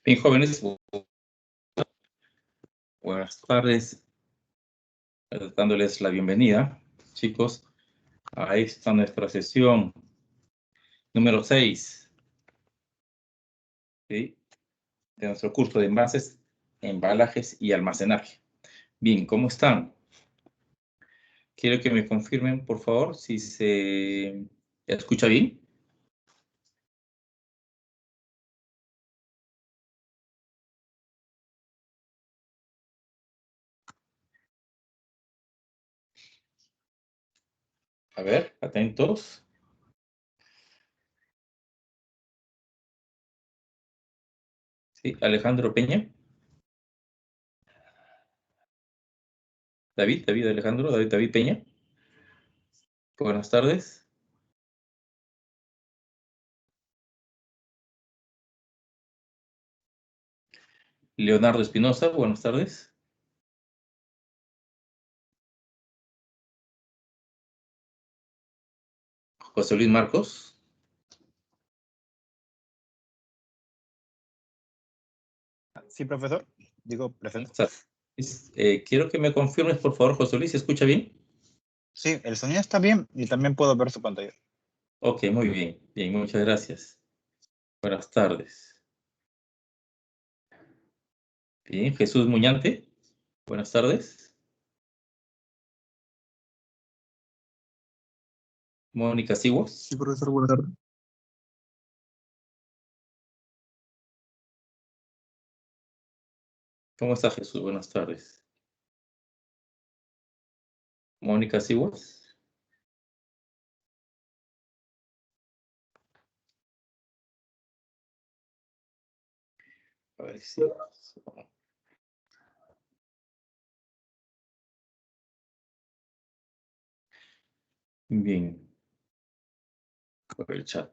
Bien, jóvenes, buenas tardes, dándoles la bienvenida, chicos, a esta nuestra sesión número 6, ¿sí?, de nuestro curso de envases, embalajes y almacenaje. Bien, ¿cómo están? Quiero que me confirmen, por favor, si se escucha bien. A ver, atentos. Sí, Alejandro Peña. David Alejandro, David Peña. Buenas tardes. Leonardo Espinosa, buenas tardes. José Luis Marcos. Sí, profesor. Digo, presente. Quiero que me confirmes, por favor, José Luis, ¿se escucha bien? Sí, el sonido está bien y también puedo ver su pantalla. Ok, muy bien. Bien, muchas gracias. Buenas tardes. Bien, Jesús Muñante. Buenas tardes. Mónica Siguas. Sí, profesor, buenas tardes. ¿Cómo está Jesús? Buenas tardes. Mónica Siguas. A ver si... Bien. Por el chat.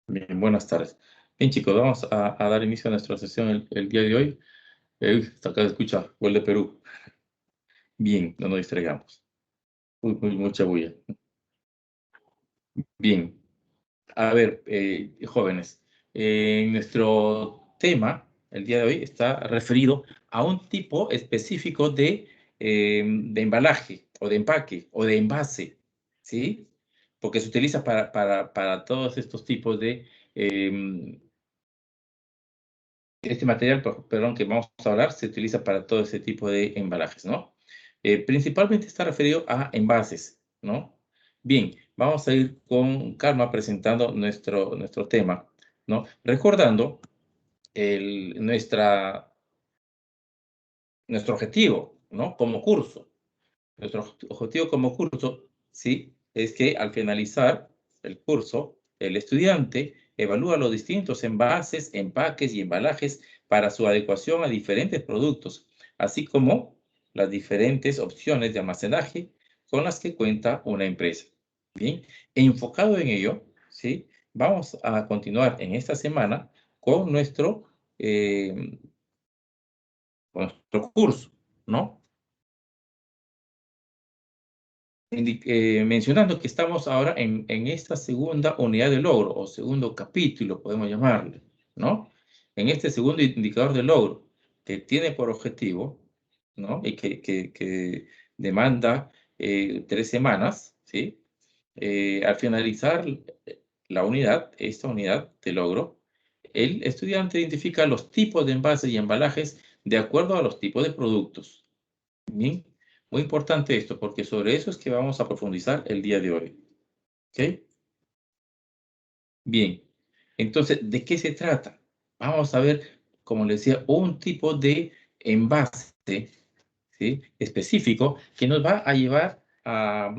Bien, buenas tardes. Bien, chicos, vamos a dar inicio a nuestra sesión el día de hoy. Hasta acá se escucha gol de Perú. Bien, no nos distraigamos. Mucha bulla. Bien. A ver, jóvenes, nuestro tema el día de hoy está referido a un tipo específico de embalaje o de empaque o de envase, ¿sí? Porque se utiliza para todos estos tipos de... este material, perdón, que vamos a hablar, se utiliza para todo ese tipo de embalajes, ¿no? Principalmente está referido a envases, ¿no? Bien, vamos a ir con calma presentando nuestro tema, ¿no? Recordando nuestro objetivo, ¿no? Como curso. Nuestro objetivo como curso, ¿sí?, es que al finalizar el curso, el estudiante evalúa los distintos envases, empaques y embalajes para su adecuación a diferentes productos, así como las diferentes opciones de almacenaje con las que cuenta una empresa. Bien, enfocado en ello, ¿sí?, vamos a continuar en esta semana con nuestro curso, ¿no? Mencionando que estamos ahora en esta segunda unidad de logro, o segundo capítulo, podemos llamarle, ¿no? En este segundo indicador de logro, que tiene por objetivo, ¿no?, y que demanda 3 semanas, ¿sí? Al finalizar esta unidad de logro, el estudiante identifica los tipos de envases y embalajes de acuerdo a los tipos de productos. Bien, muy importante esto, porque sobre eso es que vamos a profundizar el día de hoy. ¿Ok? Bien, entonces, ¿de qué se trata? Vamos a ver, como les decía, un tipo de envase, ¿sí?, específico que nos va a llevar a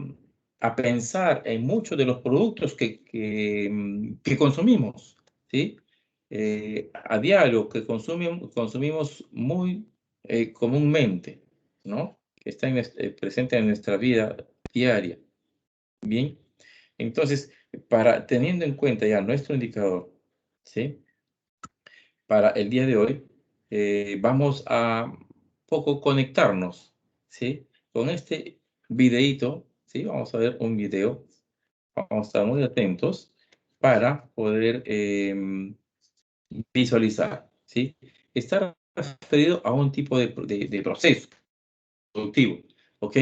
pensar en muchos de los productos que consumimos, ¿sí? A diario, que consumimos muy comúnmente, ¿no? Que está presente en nuestra vida diaria. Bien, entonces, teniendo en cuenta ya nuestro indicador, ¿sí?, para el día de hoy, vamos a poco conectarnos, ¿sí?, con este videíto, ¿sí? Vamos a ver un video. Vamos a estar muy atentos para poder visualizar, ¿sí? Está referido a un tipo de proceso productivo, ¿ok?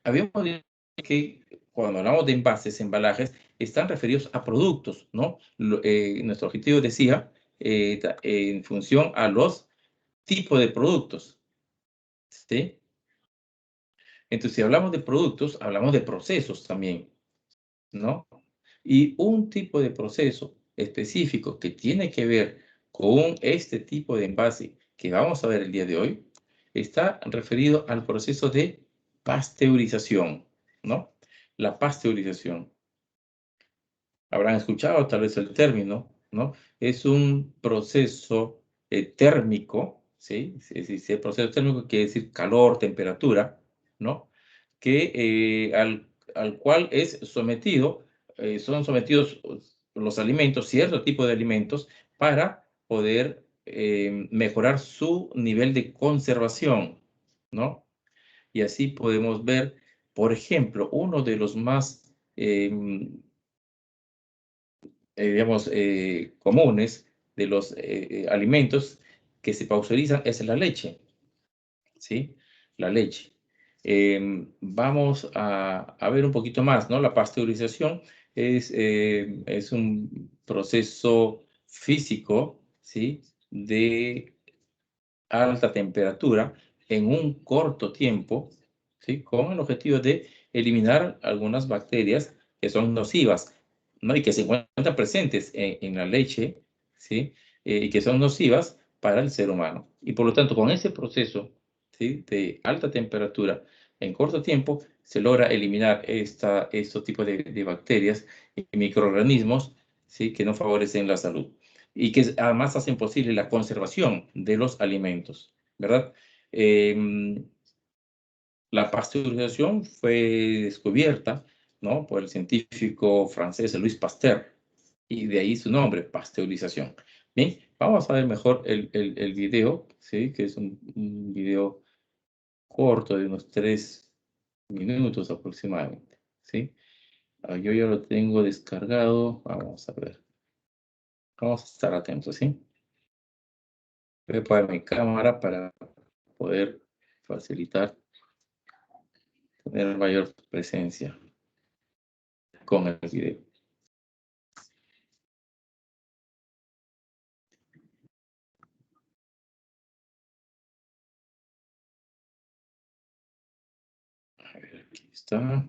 Habíamos dicho que cuando hablamos de envases, embalajes, están referidos a productos, ¿no? Nuestro objetivo decía, en función a los tipos de productos, ¿sí? Entonces, si hablamos de productos, hablamos de procesos también, ¿no? Y un tipo de proceso específico que tiene que ver con este tipo de envase que vamos a ver el día de hoy, está referido al proceso de pasteurización, ¿no? La pasteurización. Habrán escuchado tal vez el término, ¿no? Es un proceso térmico, ¿sí? Si el proceso térmico quiere decir calor, temperatura, ¿no? Al cual es sometido, son sometidos los alimentos, cierto tipo de alimentos, para poder mejorar su nivel de conservación, ¿no? Y así podemos ver, por ejemplo, uno de los más digamos, comunes de los alimentos que se pasteurizan es la leche, ¿sí? La leche. Vamos a ver un poquito más, ¿no? La pasteurización es un proceso físico, ¿sí? De alta temperatura en un corto tiempo, ¿sí? Con el objetivo de eliminar algunas bacterias que son nocivas, ¿no? Y que se encuentran presentes en la leche, ¿sí? Y que son nocivas para el ser humano. Y por lo tanto, con ese proceso, ¿sí? De alta temperatura en corto tiempo, se logra eliminar estos tipos de bacterias y microorganismos, ¿sí? Que no favorecen la salud y que además hacen posible la conservación de los alimentos, ¿verdad? La pasteurización fue descubierta, ¿no? Por el científico francés Louis Pasteur, y de ahí su nombre, pasteurización. Bien, vamos a ver mejor el video, ¿sí? Que es un video corto de unos 3 minutos aproximadamente, ¿sí? Yo ya lo tengo descargado, vamos a ver. Vamos a estar atentos, ¿sí? Voy a poner mi cámara para poder facilitar, tener mayor presencia con el video. A ver, aquí está.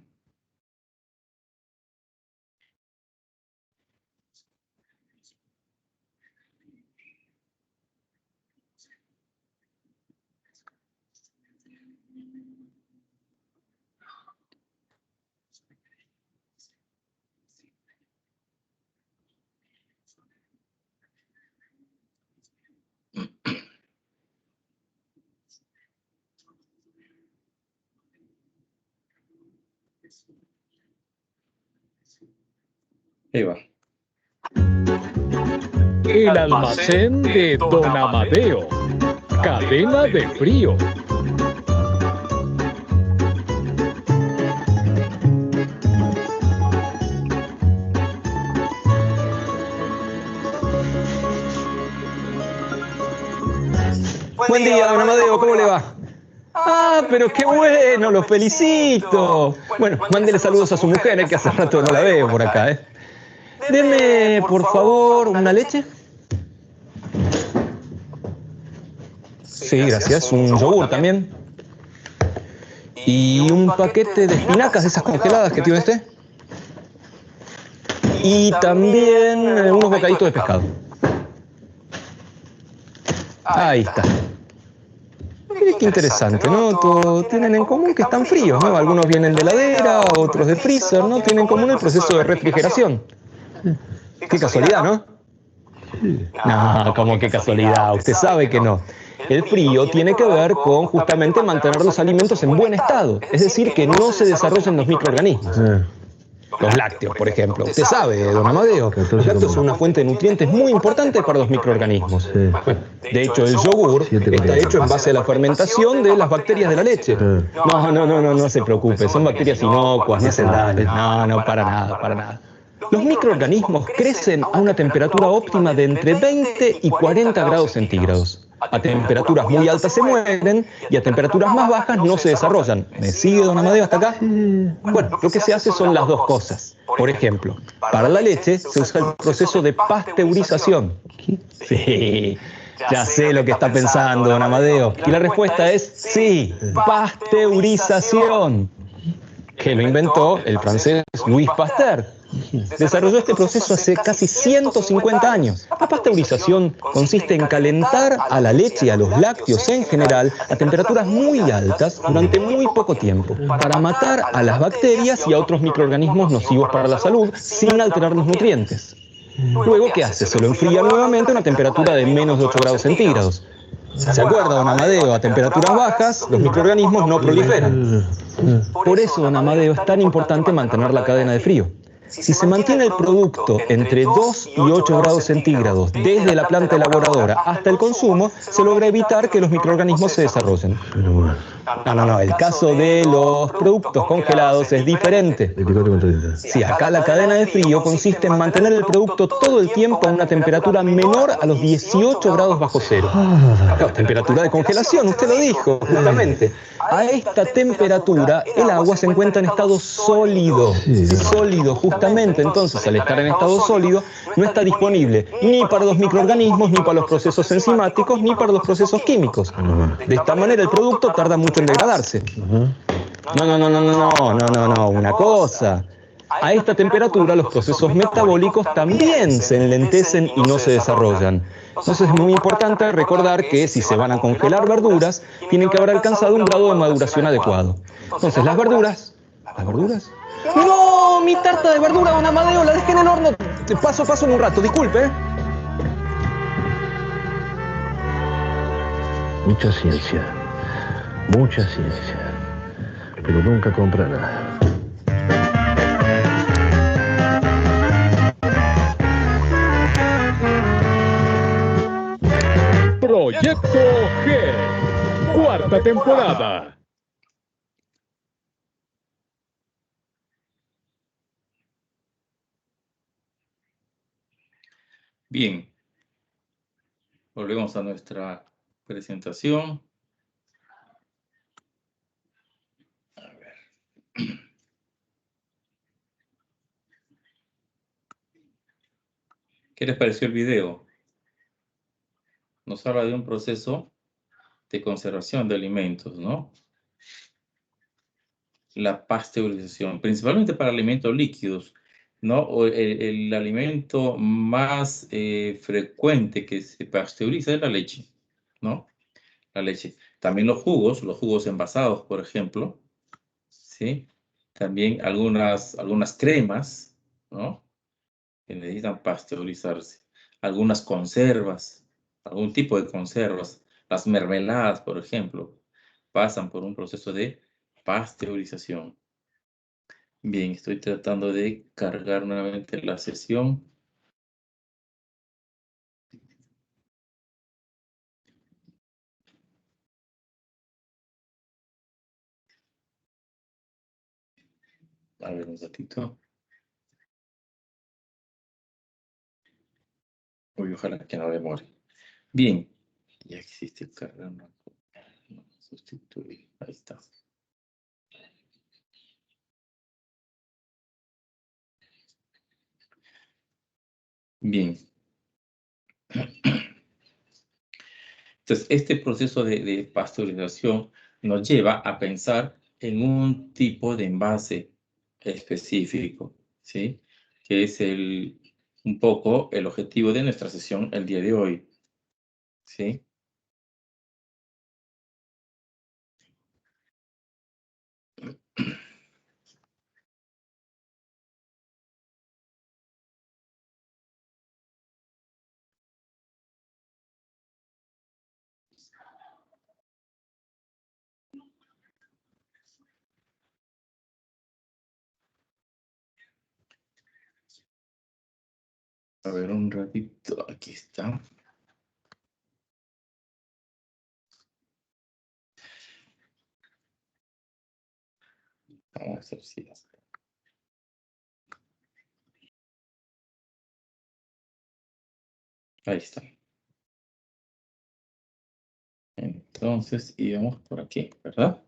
Ahí va. El almacén de Don Amadeo. Cadena de frío. Buen día, don Amadeo, ¿cómo le va? Ah, pero qué bueno, lo felicito. Bueno, mándele saludos a su mujer, que hace rato no la veo por acá, ¿eh? Deme, por favor, una leche. Sí, gracias. Un yogur también. Y un paquete de espinacas, de esas congeladas que tiene usted. Y también unos bocaditos de pescado. Ahí está. Mire qué interesante, ¿no? Todos tienen en común que están fríos, ¿no? Algunos vienen de heladera, otros de freezer, ¿no? Tienen en común el proceso de refrigeración. Qué casualidad, ¿no? No, ¿cómo qué casualidad? Usted sabe que no. El frío tiene que ver con justamente mantener los alimentos en buen estado, es decir, que no se desarrollen los microorganismos. Los lácteos, por ejemplo. Usted sabe, don Amadeo, los lácteos son una fuente de nutrientes muy importante para los microorganismos. De hecho, el yogur está hecho en base a la fermentación de las bacterias de la leche. No se preocupe, son bacterias inocuas, no hacen daño. No, para nada, para nada. Los microorganismos crecen a una temperatura óptima de entre 20 y 40 grados centígrados. A temperaturas muy altas se mueren y a temperaturas más bajas no se desarrollan. ¿Me sigue, don Amadeo, hasta acá? Bueno, lo que se hace son las dos cosas. Por ejemplo, para la leche se usa el proceso de pasteurización. Sí, ya sé lo que está pensando, don Amadeo. Y la respuesta es sí, pasteurización, que lo inventó el francés Louis Pasteur. Desarrolló este proceso hace casi 150 años. La pasteurización consiste en calentar a la leche y a los lácteos en general a temperaturas muy altas durante muy poco tiempo, para matar a las bacterias y a otros microorganismos nocivos para la salud sin alterar los nutrientes. Luego, ¿qué hace? Se lo enfría nuevamente a una temperatura de menos de 8 grados centígrados. ¿Se acuerda, don Amadeo? A temperaturas bajas, los microorganismos no proliferan. Por eso, don Amadeo, es tan importante mantener la cadena de frío. Si se mantiene el producto entre 2 y 8 grados centígrados desde la planta elaboradora hasta el consumo, se logra evitar que los microorganismos se desarrollen. No, el caso de los productos congelados es diferente. Sí, acá la cadena de frío consiste en mantener el producto todo el tiempo a una temperatura menor a los 18 grados bajo cero. La temperatura de congelación, usted lo dijo, justamente. A esta temperatura el agua se encuentra en estado sólido. Sólido, justamente. Entonces, al estar en estado sólido, no está disponible ni para los microorganismos, ni para los procesos enzimáticos, ni para los procesos químicos. De esta manera el producto tarda mucho en degradarse. No, una cosa. A esta temperatura los procesos metabólicos también se enlentecen y no se desarrollan. Entonces es muy importante recordar que si se van a congelar verduras, tienen que haber alcanzado un grado de maduración adecuado. Entonces las verduras... ¿Las verduras? ¡No! ¡Mi tarta de verdura, don Amadeo! ¡La dejé en el horno! Paso en un rato, disculpe. Mucha ciencia, pero nunca compra nada. Proyecto G, cuarta temporada. Bien, volvemos a nuestra presentación. A ver. ¿Qué les pareció el video? Nos habla de un proceso de conservación de alimentos, ¿no? La pasteurización, principalmente para alimentos líquidos, ¿no? O el alimento más frecuente que se pasteuriza es la leche, ¿no? La leche. También los jugos envasados, por ejemplo, ¿sí? También algunas cremas, ¿no? Que necesitan pasteurizarse. Algunas conservas, algún tipo de conservas. Las mermeladas, por ejemplo, pasan por un proceso de pasteurización. Bien, estoy tratando de cargar nuevamente la sesión. A ver, un ratito. Uy, ojalá que no demore. Bien, ya existe cargar. No, sustituir. Ahí está. Bien. Entonces, este proceso de pasteurización nos lleva a pensar en un tipo de envase específico, ¿sí? Que es un poco el objetivo de nuestra sesión el día de hoy, ¿sí? A ver, un ratito, aquí está. Vamos a ver si Ahí está. Entonces, íbamos por aquí, ¿verdad?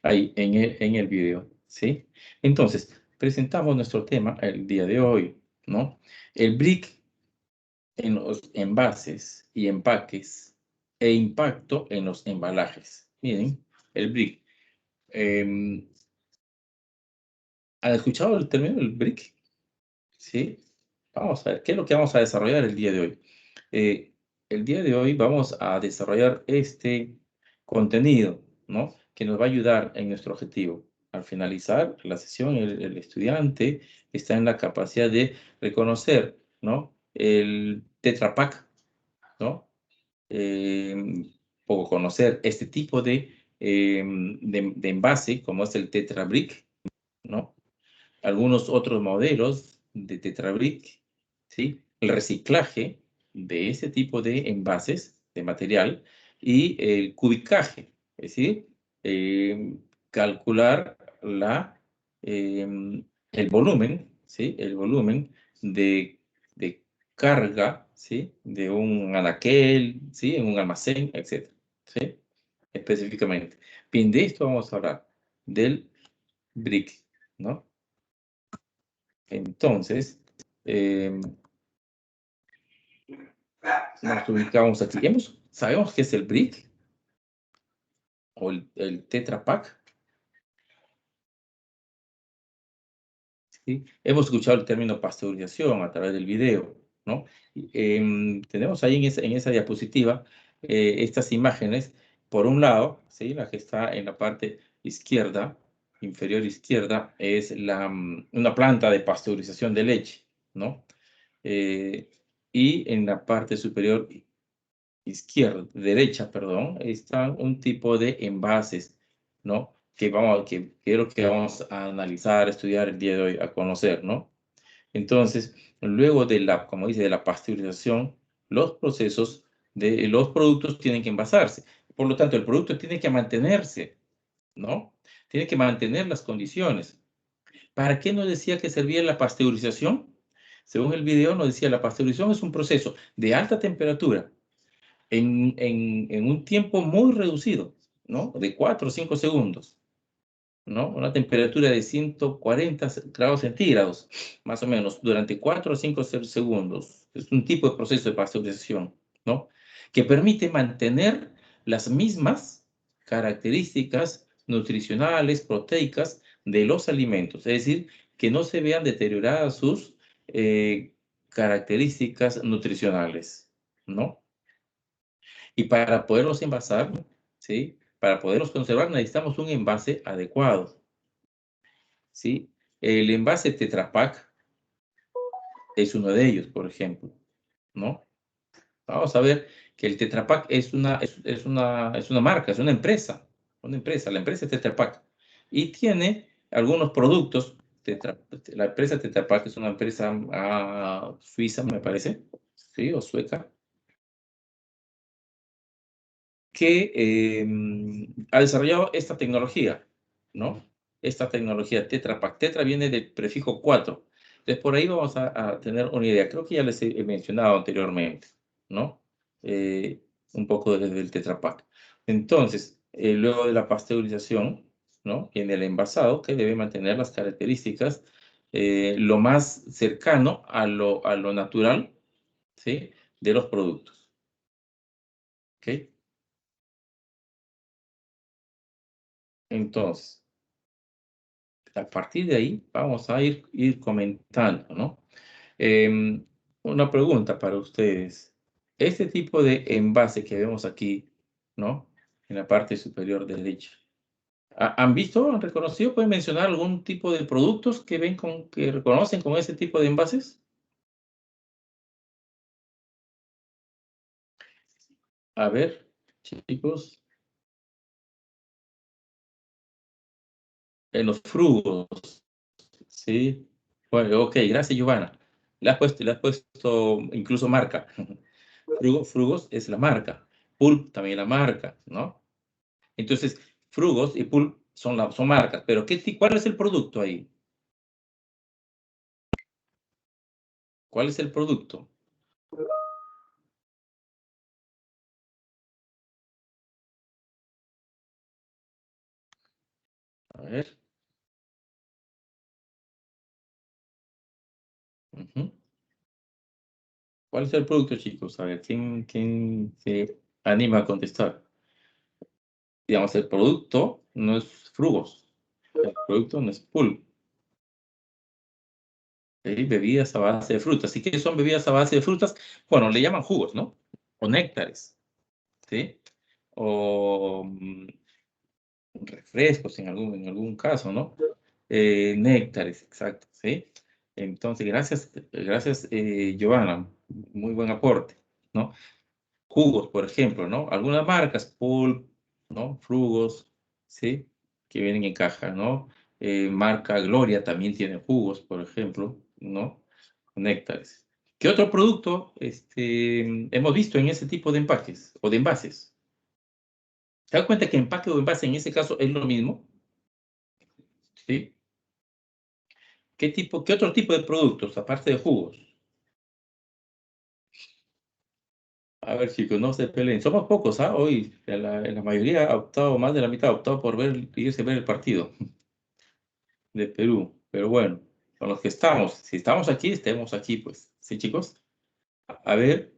Ahí, en el video, ¿sí? Entonces, presentamos nuestro tema el día de hoy, ¿no? El brick en los envases y empaques e impacto en los embalajes. Miren, el brick. ¿Han escuchado el término del brick? Sí. Vamos a ver, ¿qué es lo que vamos a desarrollar el día de hoy? El día de hoy vamos a desarrollar este contenido, ¿no? Que nos va a ayudar en nuestro objetivo. Al finalizar la sesión, el estudiante está en la capacidad de reconocer, ¿no? El Tetra Pak, ¿no? O conocer este tipo de envase, como es el Tetra Brick, ¿no? Algunos otros modelos de Tetra Brick, ¿sí? El reciclaje de ese tipo de envases de material y el cubicaje, es decir, calcular el volumen, ¿sí? El volumen de carga, ¿sí? De un anaquel, ¿sí? En un almacén, etc. ¿Sí? Específicamente. Bien, de esto vamos a hablar, del brick, ¿no? Entonces, nos ubicamos aquí. ¿Sabemos qué es el brick? ¿O el Tetra Pak? ¿Sí? Hemos escuchado el término pasteurización a través del video, ¿no? Tenemos ahí en esa diapositiva estas imágenes. Por un lado, ¿sí? La que está en la parte izquierda, inferior izquierda, es una planta de pasteurización de leche, ¿no? Y en la parte superior derecha, perdón, está un tipo de envases, ¿no? Que quiero que vamos a analizar, estudiar el día de hoy, a conocer, ¿no? Entonces, luego de como dice, de la pasteurización, los procesos de los productos tienen que envasarse. Por lo tanto, el producto tiene que mantenerse, ¿no? Tiene que mantener las condiciones. ¿Para qué nos decía que servía la pasteurización? Según el video nos decía, la pasteurización es un proceso de alta temperatura en un tiempo muy reducido, ¿no? De 4 o 5 segundos, ¿no? Una temperatura de 140 grados centígrados, más o menos, durante 4 o 5 segundos. Es un tipo de proceso de pasteurización, ¿no? Que permite mantener las mismas características nutricionales, proteicas de los alimentos, es decir, que no se vean deterioradas sus características nutricionales, ¿no? Y para poderlos envasar, ¿sí? Para poderlos conservar necesitamos un envase adecuado, ¿sí? El envase Tetra Pak es uno de ellos, por ejemplo, ¿no? Vamos a ver que el Tetra Pak es una marca, es una empresa, la empresa Tetra Pak. Y tiene algunos productos, la empresa Tetra Pak es una empresa suiza, me parece, ¿sí? O sueca, que ha desarrollado esta tecnología, ¿no? Esta tecnología Tetra Pak. Tetra viene del prefijo 4. Entonces, por ahí vamos a tener una idea. Creo que ya les he mencionado anteriormente, ¿no? Un poco del Tetra Pak. Entonces, luego de la pasteurización, ¿no? Viene el envasado, que debe mantener las características lo más cercano a lo natural, ¿sí? De los productos. ¿Ok? Entonces, a partir de ahí vamos a ir comentando, ¿no? Una pregunta para ustedes. Este tipo de envase que vemos aquí, ¿no? En la parte superior derecha. ¿Han visto, han reconocido? ¿Pueden mencionar algún tipo de productos que que reconocen con ese tipo de envases? A ver, chicos. En los frugos, ¿sí? Bueno, ok, gracias, Giovanna. Le has puesto incluso marca. Frugos es la marca. Pulp también la marca, ¿no? Entonces, Frugos y Pulp son marcas. Pero ¿cuál es el producto ahí? ¿Cuál es el producto? A ver. ¿Cuál es el producto, chicos? A ver, ¿quién se anima a contestar? Digamos, el producto no es frugos. El producto no es pulp. Bebidas a base de frutas. ¿Y qué son bebidas a base de frutas? Bueno, le llaman jugos, ¿no? O néctares, ¿sí? O refrescos en algún caso, ¿no? Néctares, exacto, ¿sí? Entonces, gracias, Giovanna. Muy buen aporte, ¿no? Jugos, por ejemplo, ¿no? Algunas marcas, Pulp, ¿no? Frugos, ¿sí? Que vienen en caja, ¿no? Marca Gloria también tiene jugos, por ejemplo, ¿no? Néctares. ¿Qué otro producto hemos visto en ese tipo de empaques o de envases? ¿Se da cuenta que empaque o envase en ese caso es lo mismo? ¿Sí? ¿Qué otro tipo de productos, aparte de jugos? A ver, chicos, no se peleen. Somos pocos, ¿ah? Hoy la mayoría ha optado, más de la mitad ha optado por irse a ver el partido de Perú. Pero bueno, con los que estamos, si estamos aquí, estemos aquí, pues. ¿Sí, chicos? A ver.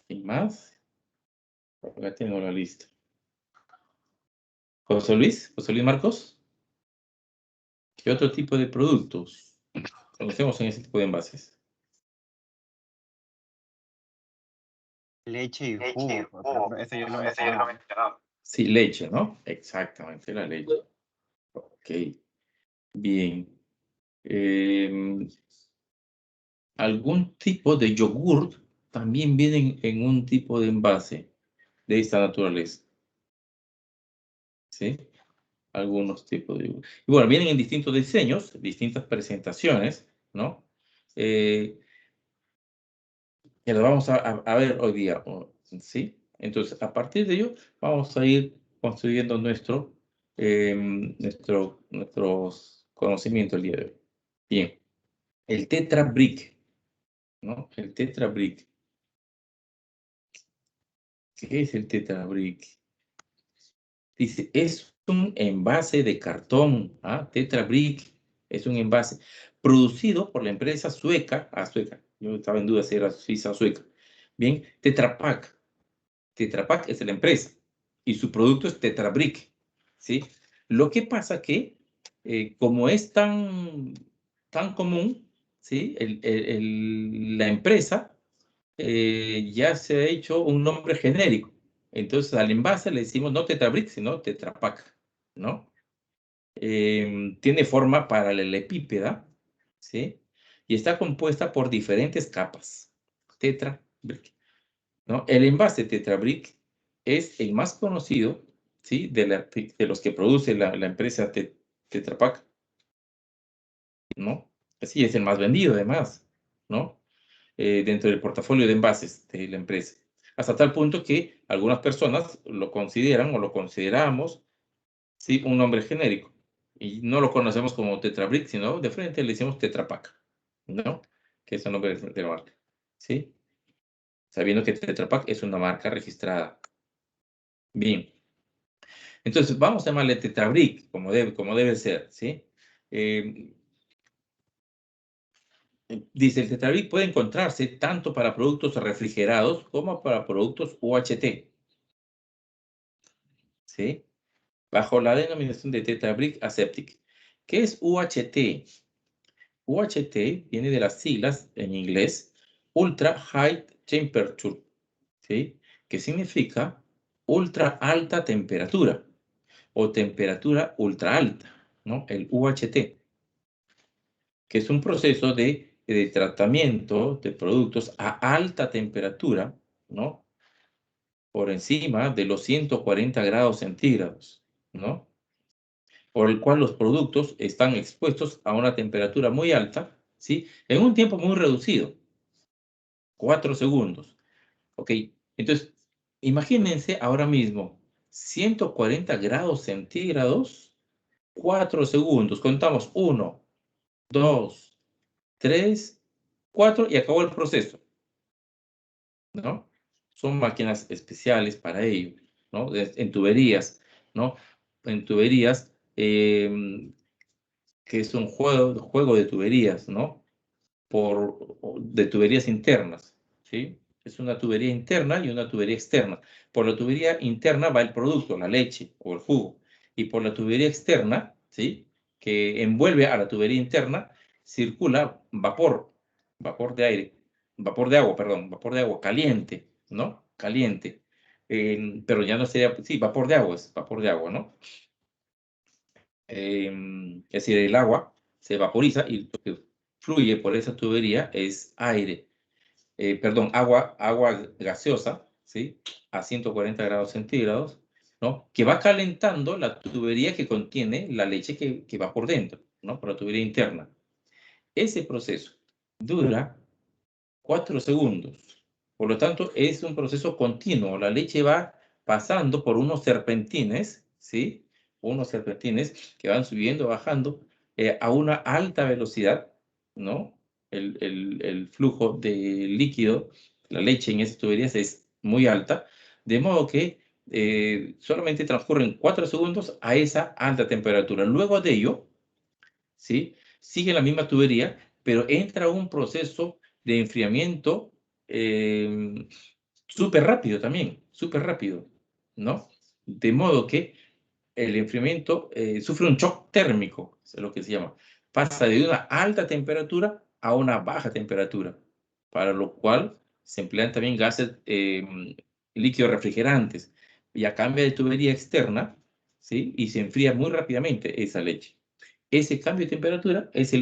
¿Quién más? Acá tengo la lista. José Luis Marcos. ¿Qué otro tipo de productos conocemos en ese tipo de envases? Leche y jugo, por ejemplo. Eso yo lo he mencionado. Sí, leche, ¿no? Exactamente, la leche. Ok, bien. Algún tipo de yogur también vienen en un tipo de envase de esta naturaleza. ¿Sí? Algunos tipos de yogur. Y bueno, vienen en distintos diseños, distintas presentaciones, ¿no? Que lo vamos a ver hoy día, ¿sí? Entonces, a partir de ello, vamos a ir construyendo nuestros conocimientos el día de hoy. Bien, el Tetra Brick, ¿no? El Tetra Brick. ¿Qué es el Tetra Brick? Dice, es un envase de cartón, Tetra Brick, es un envase producido por la empresa sueca, yo estaba en duda si era suiza o sueca. Bien, Tetra Pak. Tetra Pak es la empresa y su producto es Tetra Brick, ¿sí? Lo que pasa que, como es tan común, ¿sí? La empresa ya se ha hecho un nombre genérico. Entonces, al envase le decimos no Tetra Brick, sino Tetra Pak, ¿no? Tiene forma paralelepípeda, ¿sí? Y está compuesta por diferentes capas. Tetra Brick, ¿no? El envase Tetra Brick es el más conocido, ¿sí? De los que produce la empresa Tetra Pak, ¿no? Así es el más vendido, además, ¿no? Dentro del portafolio de envases de la empresa. Hasta tal punto que algunas personas lo consideran o lo consideramos, ¿sí? Un nombre genérico. Y no lo conocemos como Tetra Brick, sino de frente le decimos Tetra Pak, ¿no? Que es el nombre de la marca, ¿sí? Sabiendo que Tetra Pak es una marca registrada. Bien. Entonces, vamos a llamarle Tetra Brick, como debe ser, ¿sí? Dice, el Tetra Brick puede encontrarse tanto para productos refrigerados como para productos UHT, ¿sí? Bajo la denominación de Tetra Brick Aseptic. ¿Qué es UHT? UHT viene de las siglas en inglés Ultra High Temperature, ¿sí? Que significa ultra alta temperatura o temperatura ultra alta, ¿no? El UHT, que es un proceso de tratamiento de productos a alta temperatura, ¿no? Por encima de los 140 grados centígrados, ¿no? Por el cual los productos están expuestos a una temperatura muy alta, ¿sí? En un tiempo muy reducido, 4 segundos, ¿ok? Entonces, imagínense ahora mismo 140 grados centígrados, 4 segundos. Contamos 1, 2, 3, 4 y acabó el proceso, ¿no? Son máquinas especiales para ello, ¿no? En tuberías, ¿no? En tuberías, que es un juego de tuberías, ¿no? De tuberías internas, ¿sí? Es una tubería interna y una tubería externa. Por la tubería interna va el producto, la leche o el jugo. Y por la tubería externa, ¿sí? Que envuelve a la tubería interna, circula vapor de aire, vapor de agua, perdón, vapor de agua caliente, ¿no? Caliente. Pero ya no sería, sí, vapor de agua, es vapor de agua, ¿no? Es decir, el agua se vaporiza y lo que fluye por esa tubería es aire, perdón, agua gaseosa, ¿sí? A 140 grados centígrados, ¿no? Que va calentando la tubería que contiene la leche que va por dentro, ¿no? Por la tubería interna. Ese proceso dura 4 segundos. Por lo tanto, es un proceso continuo. La leche va pasando por unos serpentines, ¿sí? Unos serpentines que van subiendo, bajando a una alta velocidad, ¿no? El flujo de líquido, la leche en esas tuberías es muy alta, de modo que solamente transcurren 4 segundos a esa alta temperatura. Luego de ello, ¿sí? Sigue la misma tubería, pero entra un proceso de enfriamiento súper rápido también, súper rápido, ¿no? De modo que el enfriamiento sufre un shock térmico, es lo que se llama. Pasa de una alta temperatura a una baja temperatura, para lo cual se emplean también gases líquidos refrigerantes. Y a cambio de tubería externa, ¿sí? Y se enfría muy rápidamente esa leche. Ese cambio de temperatura es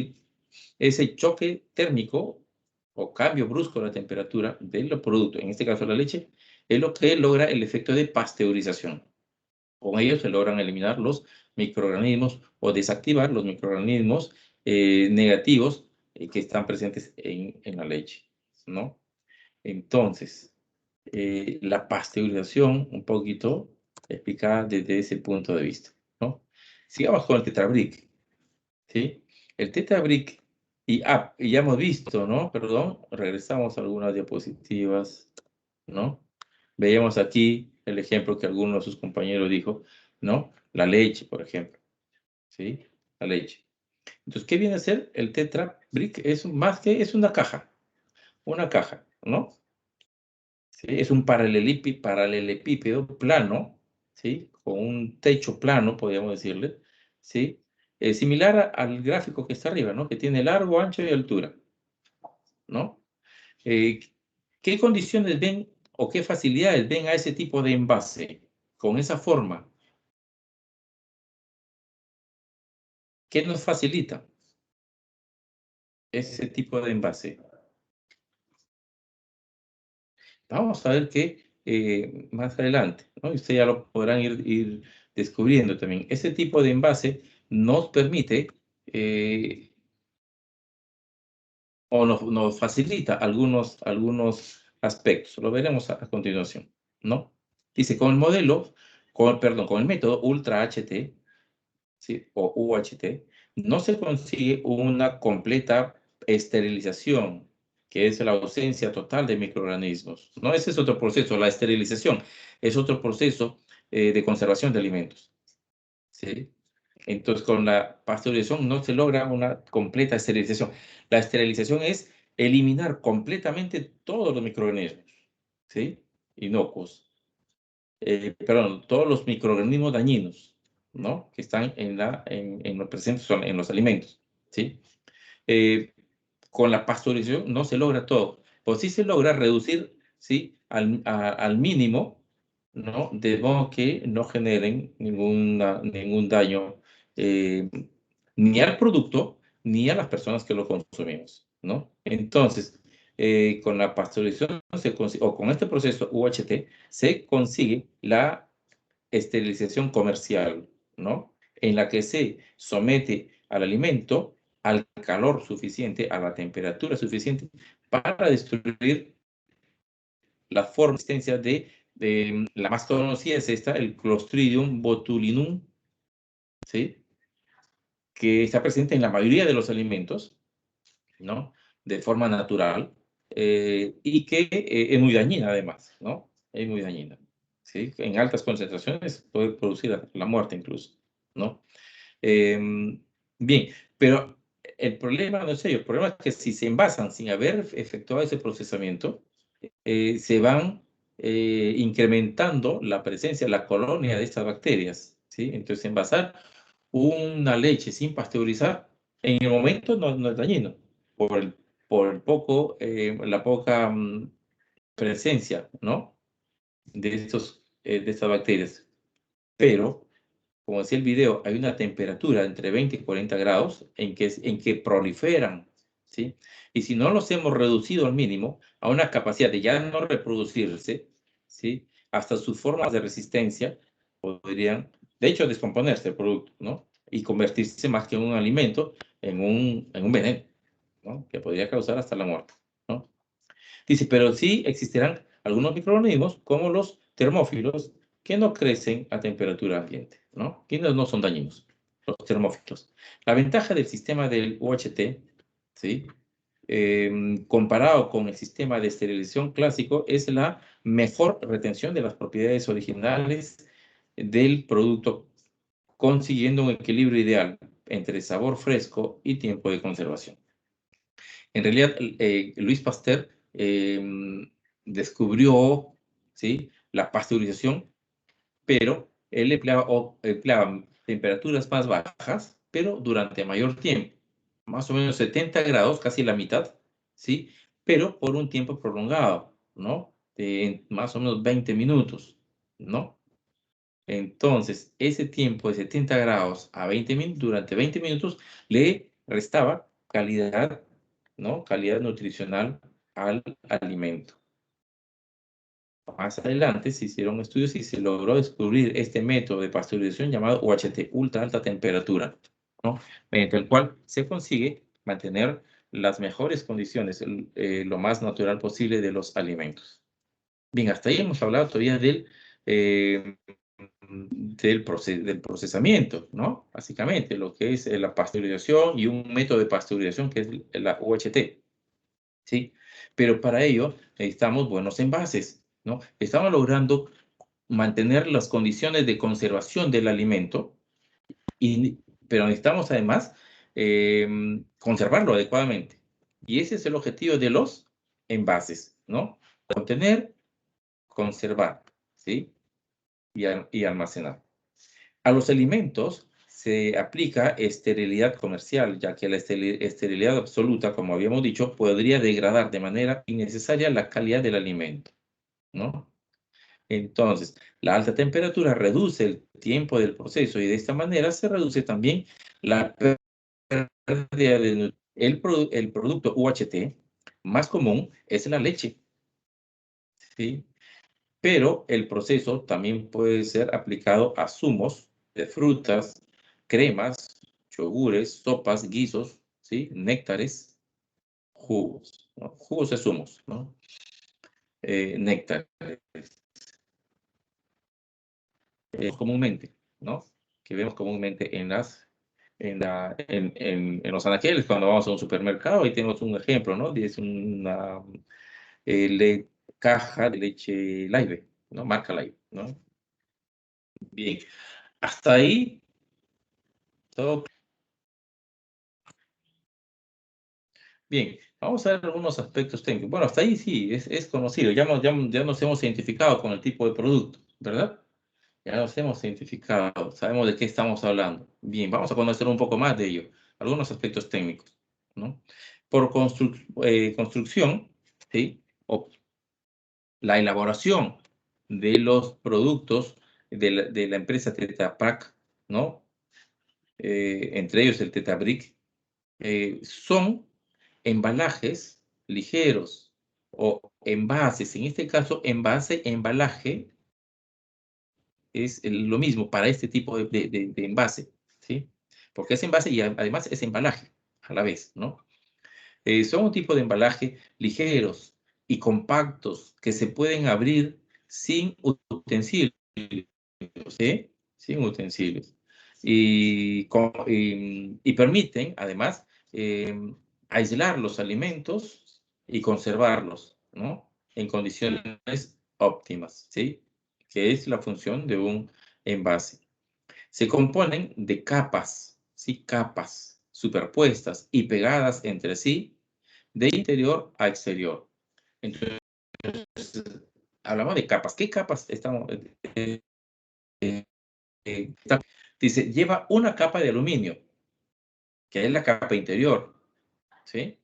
ese choque térmico o cambio brusco de la temperatura del producto, en este caso la leche, es lo que logra el efecto de pasteurización. Con ello se logran eliminar los microorganismos o desactivar los microorganismos negativos que están presentes en la leche, ¿no? Entonces, la pasteurización, un poquito explicada desde ese punto de vista, ¿no? Sigamos con el Tetrabric, ¿sí? El Tetrabric, y ya hemos visto, ¿no? Perdón, regresamos a algunas diapositivas, ¿no? Veíamos aquí el ejemplo que alguno de sus compañeros dijo, ¿no? La leche, por ejemplo, ¿sí? La leche. Entonces, ¿qué viene a ser el Tetra Brick? Es más que, es una caja, ¿no? ¿Sí? Es un paralelepípedo plano, ¿sí? Con un techo plano, podríamos decirle, ¿sí? Similar al gráfico que está arriba, ¿no? Que tiene largo, ancho y altura, ¿no? ¿Qué condiciones ven o qué facilidades ven a ese tipo de envase con esa forma? ¿Qué nos facilita ese tipo de envase? Vamos a ver qué más adelante, ¿no? Y ustedes ya lo podrán ir descubriendo también. Ese tipo de envase nos permite o nos facilita algunos aspectos. Lo veremos a continuación, ¿no? Dice, con el modelo, con el método Ultra HT, ¿sí? O UHT, no se consigue una completa esterilización, que es la ausencia total de microorganismos. No, ese es otro proceso, la esterilización es otro proceso de conservación de alimentos, ¿sí? Entonces, con la pasteurización no se logra una completa esterilización. La esterilización es eliminar completamente todos los microorganismos, ¿sí? Inocuos. Perdón, todos los microorganismos dañinos, ¿no? Que están en los presentes en los alimentos, ¿sí? Con la pasteurización no se logra todo, pues sí se logra reducir, ¿sí? Al mínimo, ¿no? De modo que no generen ningún daño ni al producto ni a las personas que lo consumimos, ¿no? Entonces, con la pasteurización o con este proceso UHT se consigue la esterilización comercial, ¿no? En la que se somete al alimento al calor suficiente, a la temperatura suficiente para destruir la forma de existencia de la más conocida es esta, el Clostridium botulinum, ¿sí? que está presente en la mayoría de los alimentos, ¿no? De forma natural, y que es muy dañina además, ¿no? Es muy dañina, ¿sí? En altas concentraciones puede producir la muerte incluso, ¿no? Bien, pero el problema no es ello, el problema es que si se envasan sin haber efectuado ese procesamiento, se van incrementando la presencia, la colonia de estas bacterias, ¿sí? Entonces, envasar una leche sin pasteurizar, en el momento no es dañino, por el poco, la poca presencia, ¿no? De estas bacterias. Pero, como decía el video, hay una temperatura entre 20 y 40 grados en que proliferan, ¿sí? Y si no los hemos reducido al mínimo, a una capacidad de ya no reproducirse, ¿sí? Hasta sus formas de resistencia podrían, de hecho, descomponerse el producto, ¿no? Y convertirse más que en un alimento, en un veneno, ¿no? Que podría causar hasta la muerte, ¿no? Dice, pero sí existirán algunos microorganismos, como los termófilos, que no crecen a temperatura ambiente, ¿no? Que no son dañinos, los termófilos. La ventaja del sistema del UHT, ¿sí? Comparado con el sistema de esterilización clásico, es la mejor retención de las propiedades originales del producto, consiguiendo un equilibrio ideal entre sabor fresco y tiempo de conservación. En realidad, Louis Pasteur descubrió, ¿sí?, la pasteurización, pero él empleaba temperaturas más bajas, pero durante mayor tiempo, más o menos 70 grados, casi la mitad, ¿sí?, pero por un tiempo prolongado, ¿no?, de más o menos 20 minutos, ¿no? Entonces, ese tiempo de 70 grados a 20 minutos, durante 20 minutos, le restaba calidad, ¿no? Calidad nutricional al alimento. Más adelante se hicieron estudios y se logró descubrir este método de pasteurización llamado UHT, ultra alta temperatura, ¿no? Mediante el cual se consigue mantener las mejores condiciones, lo más natural posible de los alimentos. Bien, hasta ahí hemos hablado todavía del procesamiento, ¿no? Básicamente, lo que es la pasteurización y un método de pasteurización que es la UHT, ¿sí? Pero para ello necesitamos buenos envases, ¿no? Estamos logrando mantener las condiciones de conservación del alimento, pero necesitamos además conservarlo adecuadamente. Y ese es el objetivo de los envases, ¿no? Contener, conservar, ¿sí? Y almacenar. A los alimentos se aplica esterilidad comercial, ya que la esterilidad absoluta, como habíamos dicho, podría degradar de manera innecesaria la calidad del alimento, ¿no? Entonces, la alta temperatura reduce el tiempo del proceso y de esta manera se reduce también la pérdida de el producto UHT más común es la leche, ¿sí? Pero el proceso también puede ser aplicado a zumos de frutas, cremas, yogures, sopas, guisos, ¿sí? Néctares, jugos, ¿no? Jugos de zumos, ¿no? Néctares, comúnmente, ¿no? Que vemos comúnmente en los anaqueles cuando vamos a un supermercado. Ahí tenemos un ejemplo, ¿no? Es una caja de leche Laibe, ¿no? Marca Laibe, ¿no? Bien, hasta ahí todo. Bien, vamos a ver algunos aspectos técnicos. Bueno, hasta ahí sí, es conocido. Ya nos hemos identificado con el tipo de producto, ¿verdad? Ya nos hemos identificado, sabemos de qué estamos hablando. Bien, vamos a conocer un poco más de ello. Algunos aspectos técnicos, ¿no? Por construcción, ¿sí? O la elaboración de los productos de la empresa Tetra Pak, ¿no? Entre ellos el Tetra Brick, son embalajes ligeros o envases. En este caso, embalaje es lo mismo para este tipo de envase, ¿sí? Porque es envase y además es embalaje a la vez, ¿no? Son un tipo de embalaje ligeros y compactos que se pueden abrir sin utensilios, ¿sí? Sin utensilios. y permiten, además, aislar los alimentos y conservarlos, ¿no? En condiciones óptimas, ¿sí? Que es la función de un envase. Se componen de capas, ¿sí? Capas superpuestas y pegadas entre sí, de interior a exterior. Entonces, hablamos de capas. ¿Qué capas estamos? Dice, lleva una capa de aluminio, que es la capa interior, ¿sí?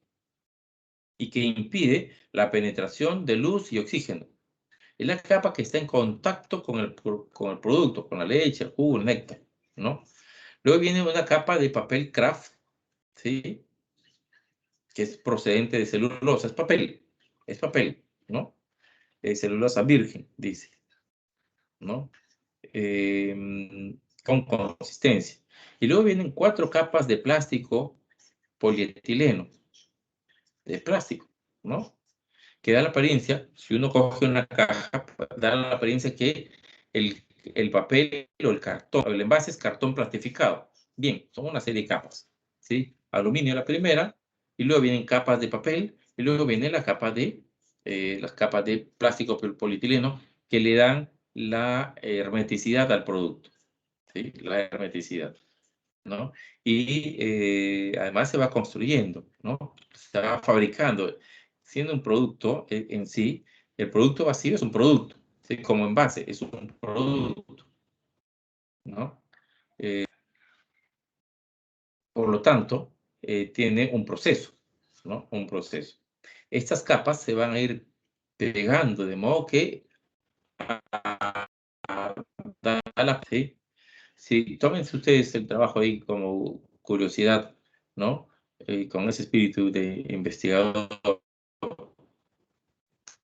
Y que impide la penetración de luz y oxígeno. Es la capa que está en contacto con el producto, con la leche, el jugo, el néctar, ¿no? Luego viene una capa de papel craft, ¿sí? Que es procedente de celulosa, es papel, ¿no? Celulosa virgen, dice, ¿no? Con consistencia. Y luego vienen 4 capas de plástico polietileno, de plástico, ¿no? Que da la apariencia, si uno coge una caja, da la apariencia que el papel o el cartón, el envase es cartón plastificado. Bien, son una serie de capas, ¿sí? Aluminio la primera, y luego vienen capas de papel, y luego viene la capa de, las capas de plástico polietileno que le dan la hermeticidad al producto, ¿sí? La hermeticidad, ¿no? Y además se va construyendo, ¿no? Se va fabricando. Siendo un producto en sí, el producto vacío es un producto, ¿sí? Como envase, es un producto, ¿no? Por lo tanto, tiene un proceso, ¿no? Un proceso. Estas capas se van a ir pegando de modo que ¿sí? Sí, tómense ustedes el trabajo ahí como curiosidad, ¿no? Con ese espíritu de investigador,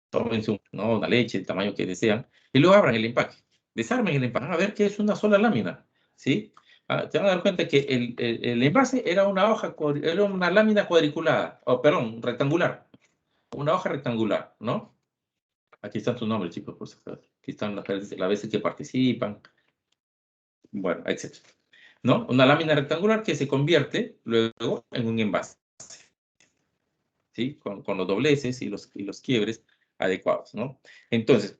tómense ¿no? Una leche, el tamaño que desean, y luego abran el empaque, desarmen el empaque, van a ver que es una sola lámina, ¿sí? Te van a dar cuenta que el envase era una hoja, era una lámina cuadriculada, o perdón, rectangular, una hoja rectangular, ¿no? Aquí están tus nombres, chicos, por supuesto. Aquí están las veces que participan, bueno, etc. ¿No? Una lámina rectangular que se convierte luego en un envase, ¿sí? Con los dobleces y los quiebres adecuados, ¿no? Entonces,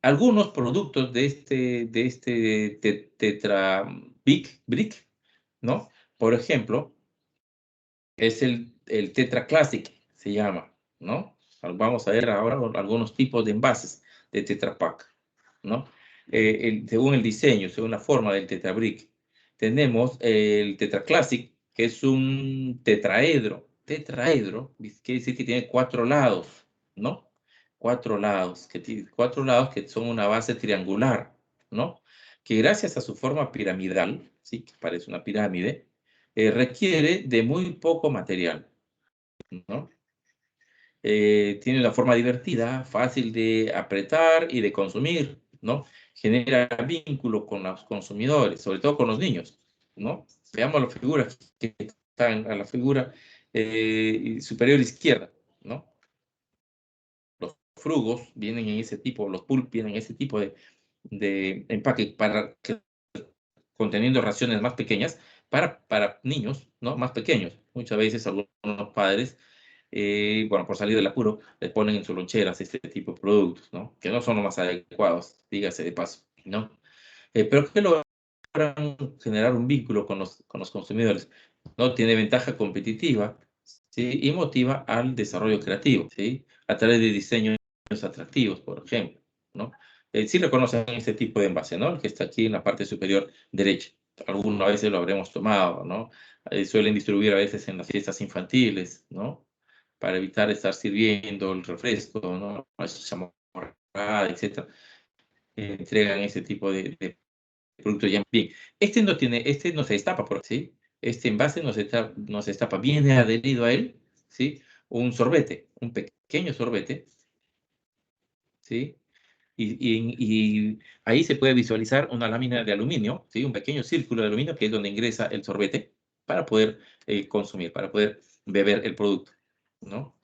algunos productos de este Tetra Brick, ¿no? Por ejemplo, es el Tetra Classic, se llama, ¿no? Vamos a ver ahora algunos tipos de envases de Tetra Pak, ¿no? Según el diseño, según la forma del Tetra Brick. Tenemos el Tetra Classic, que es un tetraedro. Tetraedro quiere decir que tiene 4 lados, ¿no? 4 lados, que son una base triangular, ¿no? Que gracias a su forma piramidal, ¿sí? Que parece una pirámide, requiere de muy poco material, ¿no? Tiene una forma divertida, fácil de apretar y de consumir, ¿no? Genera vínculo con los consumidores, sobre todo con los niños, ¿no? Veamos la figura que está en la figura superior izquierda, ¿no? Los frugos vienen en ese tipo, los pulp vienen en ese tipo de empaque conteniendo raciones más pequeñas para niños, ¿no? Más pequeños. Muchas veces algunos padres bueno, por salir del apuro, le ponen en sus loncheras este tipo de productos, ¿no? Que no son los más adecuados, dígase de paso, ¿no? Pero que logran generar un vínculo con los consumidores, ¿no? Tiene ventaja competitiva, ¿sí? Y motiva al desarrollo creativo, ¿sí? A través de diseños atractivos, por ejemplo, ¿no? Sí reconocen este tipo de envase, ¿no? El que está aquí en la parte superior derecha. Algunas veces lo habremos tomado, ¿no? Suelen distribuir a veces en las fiestas infantiles, ¿no? Para evitar estar sirviendo el refresco, ¿no? Chamorrada, etcétera. Entregan ese tipo de producto ya bien. Este no se destapa, ¿sí? Este envase no se destapa, viene adherido a él, ¿sí? Un sorbete, un pequeño sorbete, ¿sí? Y ahí se puede visualizar una lámina de aluminio, ¿sí? Un pequeño círculo de aluminio que es donde ingresa el sorbete para poder consumir, para poder beber el producto, ¿no?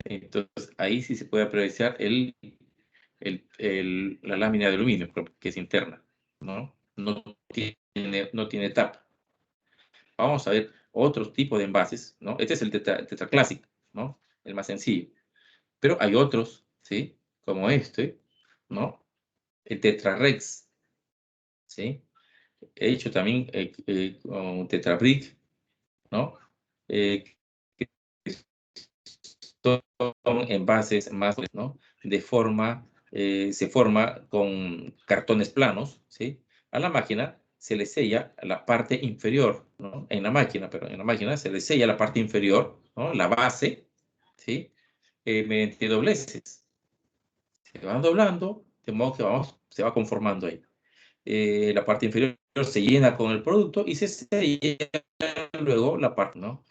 Entonces, ahí sí se puede apreciar la lámina de aluminio, que es interna, ¿no? No tiene tiene tapa. Vamos a ver otros tipos de envases, ¿no? Este es el Tetra Classic, ¿no? El más sencillo. Pero hay otros, ¿sí? Como este, ¿no? El Tetra Rex, ¿sí? He hecho también con Tetra Brick, ¿no? Que son envases más, ¿no? Se forma con cartones planos, ¿sí? A la máquina se le sella la parte inferior, ¿no? En la máquina se le sella la parte inferior, ¿no? La base, ¿sí? Mediante dobleces. Se van doblando, de modo que se va conformando ahí. La parte inferior se llena con el producto y se sella luego la parte, ¿no?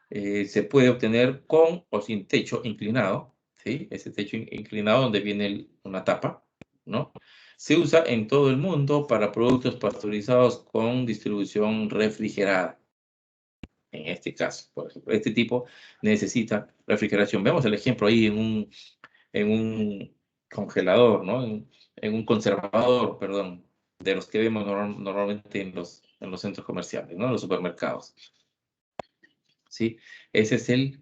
Se puede obtener con o sin techo inclinado, ¿sí? Ese techo inclinado donde viene una tapa, ¿no? Se usa en todo el mundo para productos pasteurizados con distribución refrigerada. En este caso, por ejemplo, este tipo necesita refrigeración. Vemos el ejemplo ahí en un congelador, ¿no? En un conservador, perdón, de los que vemos normalmente en los centros comerciales, ¿no? En los supermercados. ¿Sí? Ese es el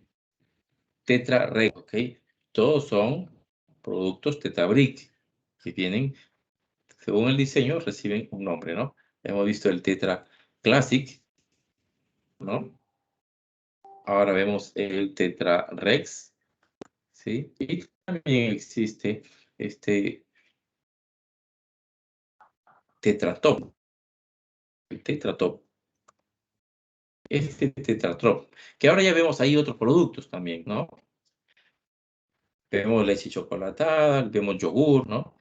Tetra Rex, ¿ok? Todos son productos Tetra Brick que tienen, según el diseño, reciben un nombre, ¿no? Hemos visto el Tetra Classic, ¿no? Ahora vemos el Tetra Rex, ¿sí? Y también existe este Tetra Top, el Tetra Top. Este Tetra Top, que ahora ya vemos ahí otros productos también, ¿no? Vemos leche chocolatada, vemos yogur, ¿no?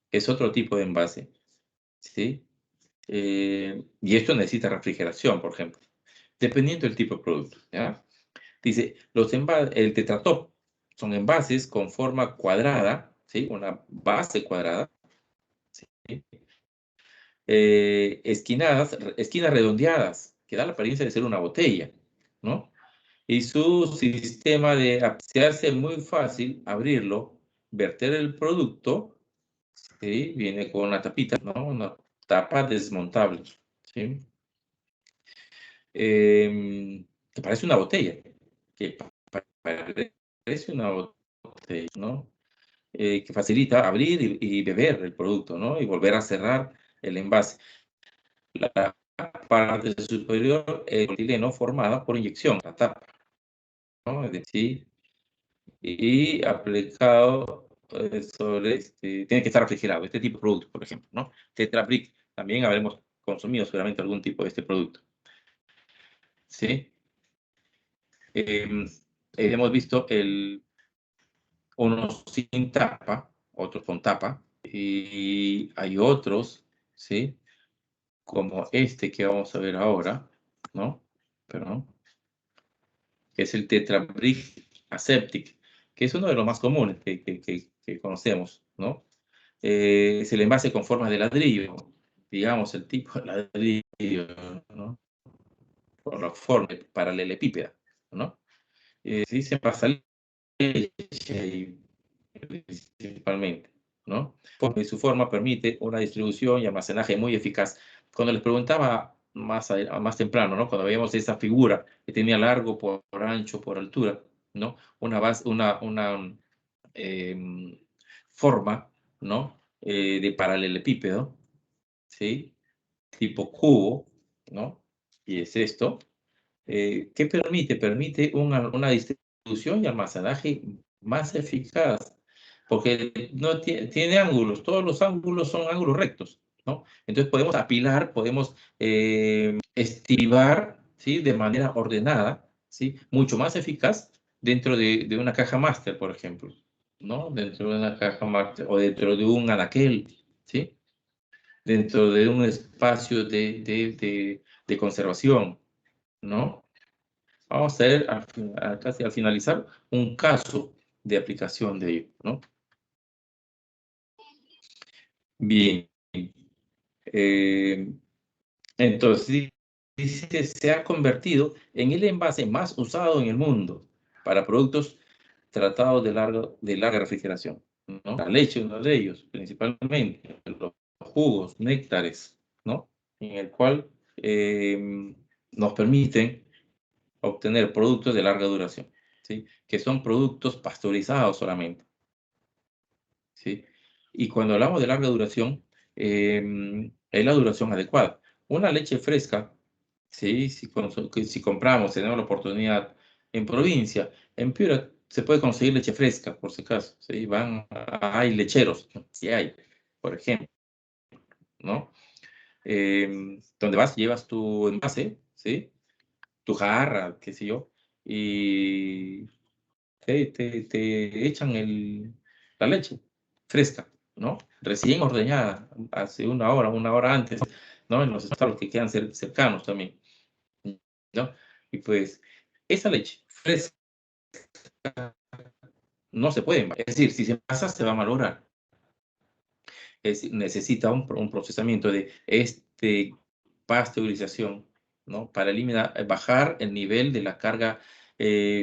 Es otro tipo de envase, ¿sí? Y esto necesita refrigeración, por ejemplo, dependiendo del tipo de producto, ¿ya? Dice, el Tetra Top son envases con forma cuadrada, ¿sí? Una base cuadrada, ¿sí? Esquinas redondeadas, que da la apariencia de ser una botella, ¿no? Y su sistema se hace muy fácil abrirlo, verter el producto, ¿sí? Viene con una tapita, ¿no? Una tapa desmontable, ¿sí? Que parece una botella, que parece una botella, ¿no? Que facilita abrir y beber el producto, ¿no? Y volver a cerrar el envase. La parte superior es polietileno formada por inyección, la tapa, ¿no? Es decir, y aplicado sobre, tiene que estar refrigerado, este tipo de producto, por ejemplo, ¿no? Tetra Brick, también habremos consumido seguramente algún tipo de este producto, ¿sí? Hemos visto unos sin tapa, otros con tapa, y hay otros, ¿sí? Como este que vamos a ver ahora, ¿no? Perdón. Que es el Tetra Brick Aseptic, que es uno de los más comunes que conocemos, ¿no? Es el envase con forma de ladrillo, digamos, el tipo de ladrillo, ¿no? Por la forma paralelepípeda, ¿no? Sí, se pasa leche principalmente, ¿no? Porque su forma permite una distribución y almacenaje muy eficaz. Cuando les preguntaba más temprano, ¿no? Cuando veíamos esa figura que tenía largo por ancho, por altura, ¿no? Una forma, ¿no? De paralelepípedo, ¿sí? Tipo cubo, ¿no? Y es esto. ¿Qué permite? Permite una distribución y almacenaje más eficaz, porque no tiene ángulos, todos los ángulos son ángulos rectos, ¿no? Entonces podemos apilar, podemos estivar, ¿sí? De manera ordenada, ¿sí? Mucho más eficaz dentro de una caja máster, por ejemplo, ¿no? Dentro de una caja máster o dentro de un anaquel, ¿sí? Dentro de un espacio de conservación, ¿no? Vamos a ver casi al finalizar un caso de aplicación de ello, ¿no? Bien. Entonces, dice, se ha convertido en el envase más usado en el mundo para productos tratados de larga refrigeración, ¿no? La leche, uno de ellos, principalmente, los jugos, néctares, ¿no? en el cual nos permiten obtener productos de larga duración, ¿sí? Que son productos pasteurizados solamente, ¿sí? Y cuando hablamos de larga duración, es la duración adecuada. Una leche fresca, ¿sí? Si compramos, tenemos la oportunidad en provincia, en Piura se puede conseguir leche fresca, por si acaso, ¿sí? Hay lecheros, sí hay, por ejemplo, ¿no? Donde vas, llevas tu envase, ¿sí? Tu jarra, qué sé yo, y te echan la leche fresca, ¿no? Recién ordeñada, hace una hora antes, ¿no? En los estados que quedan cercanos también, ¿no? Y pues, esa leche fresca no se puede, es decir, si se pasa, se va a malograr. Necesita un procesamiento de pasteurización, ¿no? Para bajar el nivel de la carga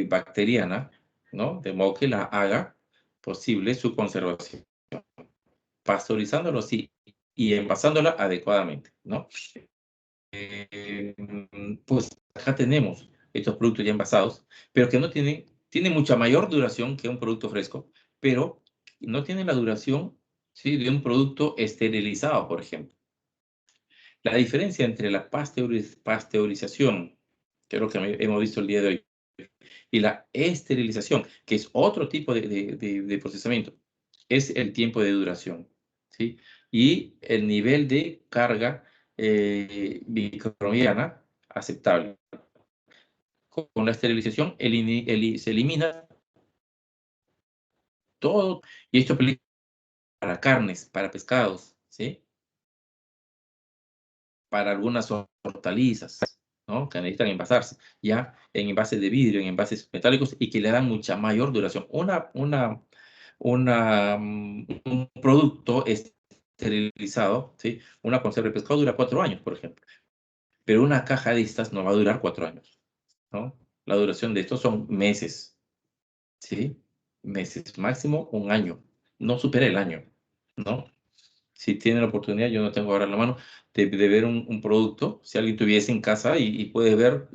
bacteriana, ¿no? De modo que la haga posible su conservación, pasteurizándolo así y envasándola adecuadamente, ¿no? Pues acá tenemos estos productos ya envasados, pero que no tienen mucha mayor duración que un producto fresco, pero no tienen la duración, ¿sí? De un producto esterilizado, por ejemplo. La diferencia entre la pasteurización, que es lo que hemos visto el día de hoy, y la esterilización, que es otro tipo de procesamiento, es el tiempo de duración, ¿sí? Y el nivel de carga microbiana aceptable. Con la esterilización se elimina todo, y esto aplica para carnes, para pescados, ¿sí? Para algunas hortalizas, ¿no? Que necesitan envasarse, ya en envases de vidrio, en envases metálicos, y que le dan mucha mayor duración. Un producto esterilizado, ¿sí? Una conserva de pescado dura 4 años, por ejemplo, pero una caja de estas no va a durar 4 años, ¿no? La duración de estos son meses, ¿sí? Meses, máximo un año, no supera el año, ¿no? Si tienen la oportunidad, yo no tengo ahora en la mano, de ver un producto, si alguien tuviese en casa y puede ver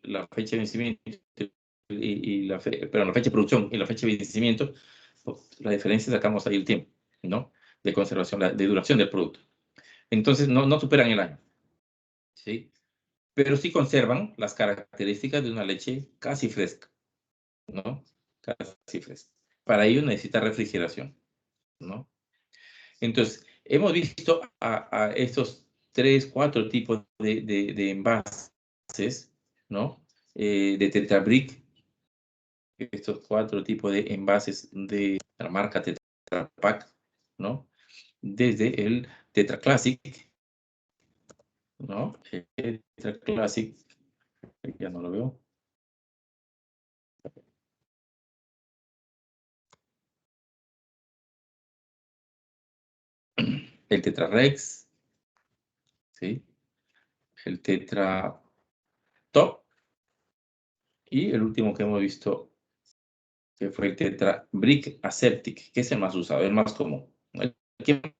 la fecha de vencimiento, la fecha de producción y la fecha de vencimiento, pues, la diferencia sacamos ahí el tiempo, ¿no? De conservación, de duración del producto. Entonces, no superan el año, ¿sí? Pero sí conservan las características de una leche casi fresca, ¿no? Casi fresca. Para ello necesita refrigeración, ¿no? Entonces, hemos visto a estos 3, 4 tipos de envases, ¿no? De Tetra Brick, estos 4 tipos de envases de la marca Tetra Pak, ¿no? Desde el Tetra Classic, ¿no? El Tetra Classic, ya no lo veo. El Tetra Rex, ¿sí? El Tetra Top, y el último que hemos visto, que fue el Tetra Brick Aseptic, que es el más usado, el más común, el que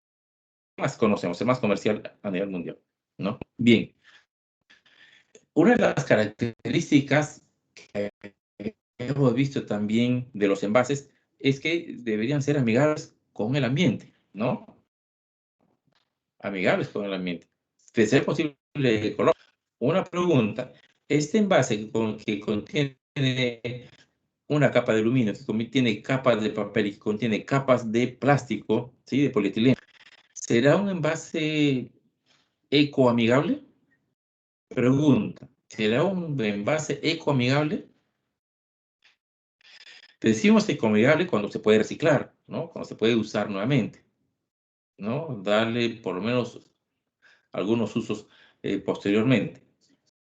más conocemos, el más comercial a nivel mundial, ¿no? Bien, una de las características que hemos visto también de los envases es que deberían ser amigables con el ambiente, ¿no? Amigables con el ambiente. De ser posible de color. Una pregunta, este envase que contiene una capa de aluminio, que contiene capas de papel y que contiene capas de plástico, ¿sí? De polietileno, ¿será un envase ecoamigable? Pregunta, ¿será un envase ecoamigable? Decimos ecoamigable cuando se puede reciclar, ¿no? Cuando se puede usar nuevamente, ¿no? Darle por lo menos algunos usos posteriormente.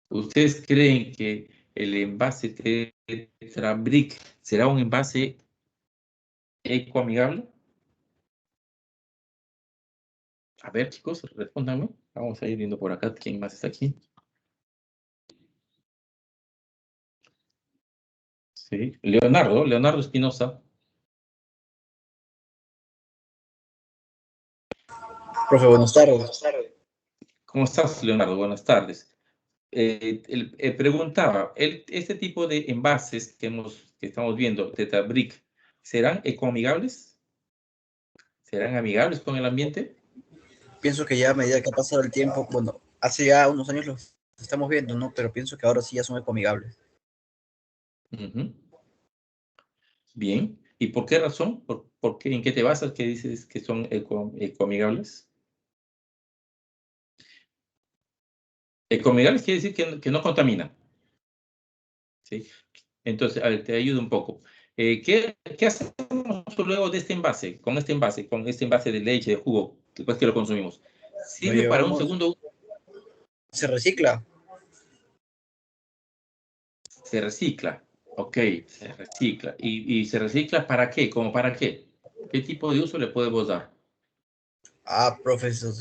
¿Ustedes creen que el envase Tetra Brick será un envase ecoamigable? A ver, chicos, respóndanme. Vamos a ir viendo por acá quién más está aquí. Sí, Leonardo Espinosa. Profe, buenas tardes. ¿Cómo estás, Leonardo? Buenas tardes. Preguntaba, este tipo de envases que estamos viendo, Tetra Brick, ¿serán ecoamigables? ¿Serán amigables con el ambiente? Pienso que ya a medida que ha pasado el tiempo, bueno, hace ya unos años los estamos viendo, ¿no? Pero pienso que ahora sí ya son ecoamigables. Ujú. Bien. ¿Y por qué razón? ¿Por qué? ¿En qué te basas que dices que son ecoamigables? Ecoamigables quiere decir que no contaminan. ¿Sí? Entonces, a ver, te ayudo un poco. ¿Qué hacemos luego de este envase? Con este envase de leche, de jugo, después que lo consumimos. Lo ¿Sirve para un llevamos, segundo uso? se recicla. Se recicla. Ok, se recicla. ¿Y se recicla para qué? ¿Cómo para qué? ¿Qué tipo de uso le podemos dar? Ah, profesor,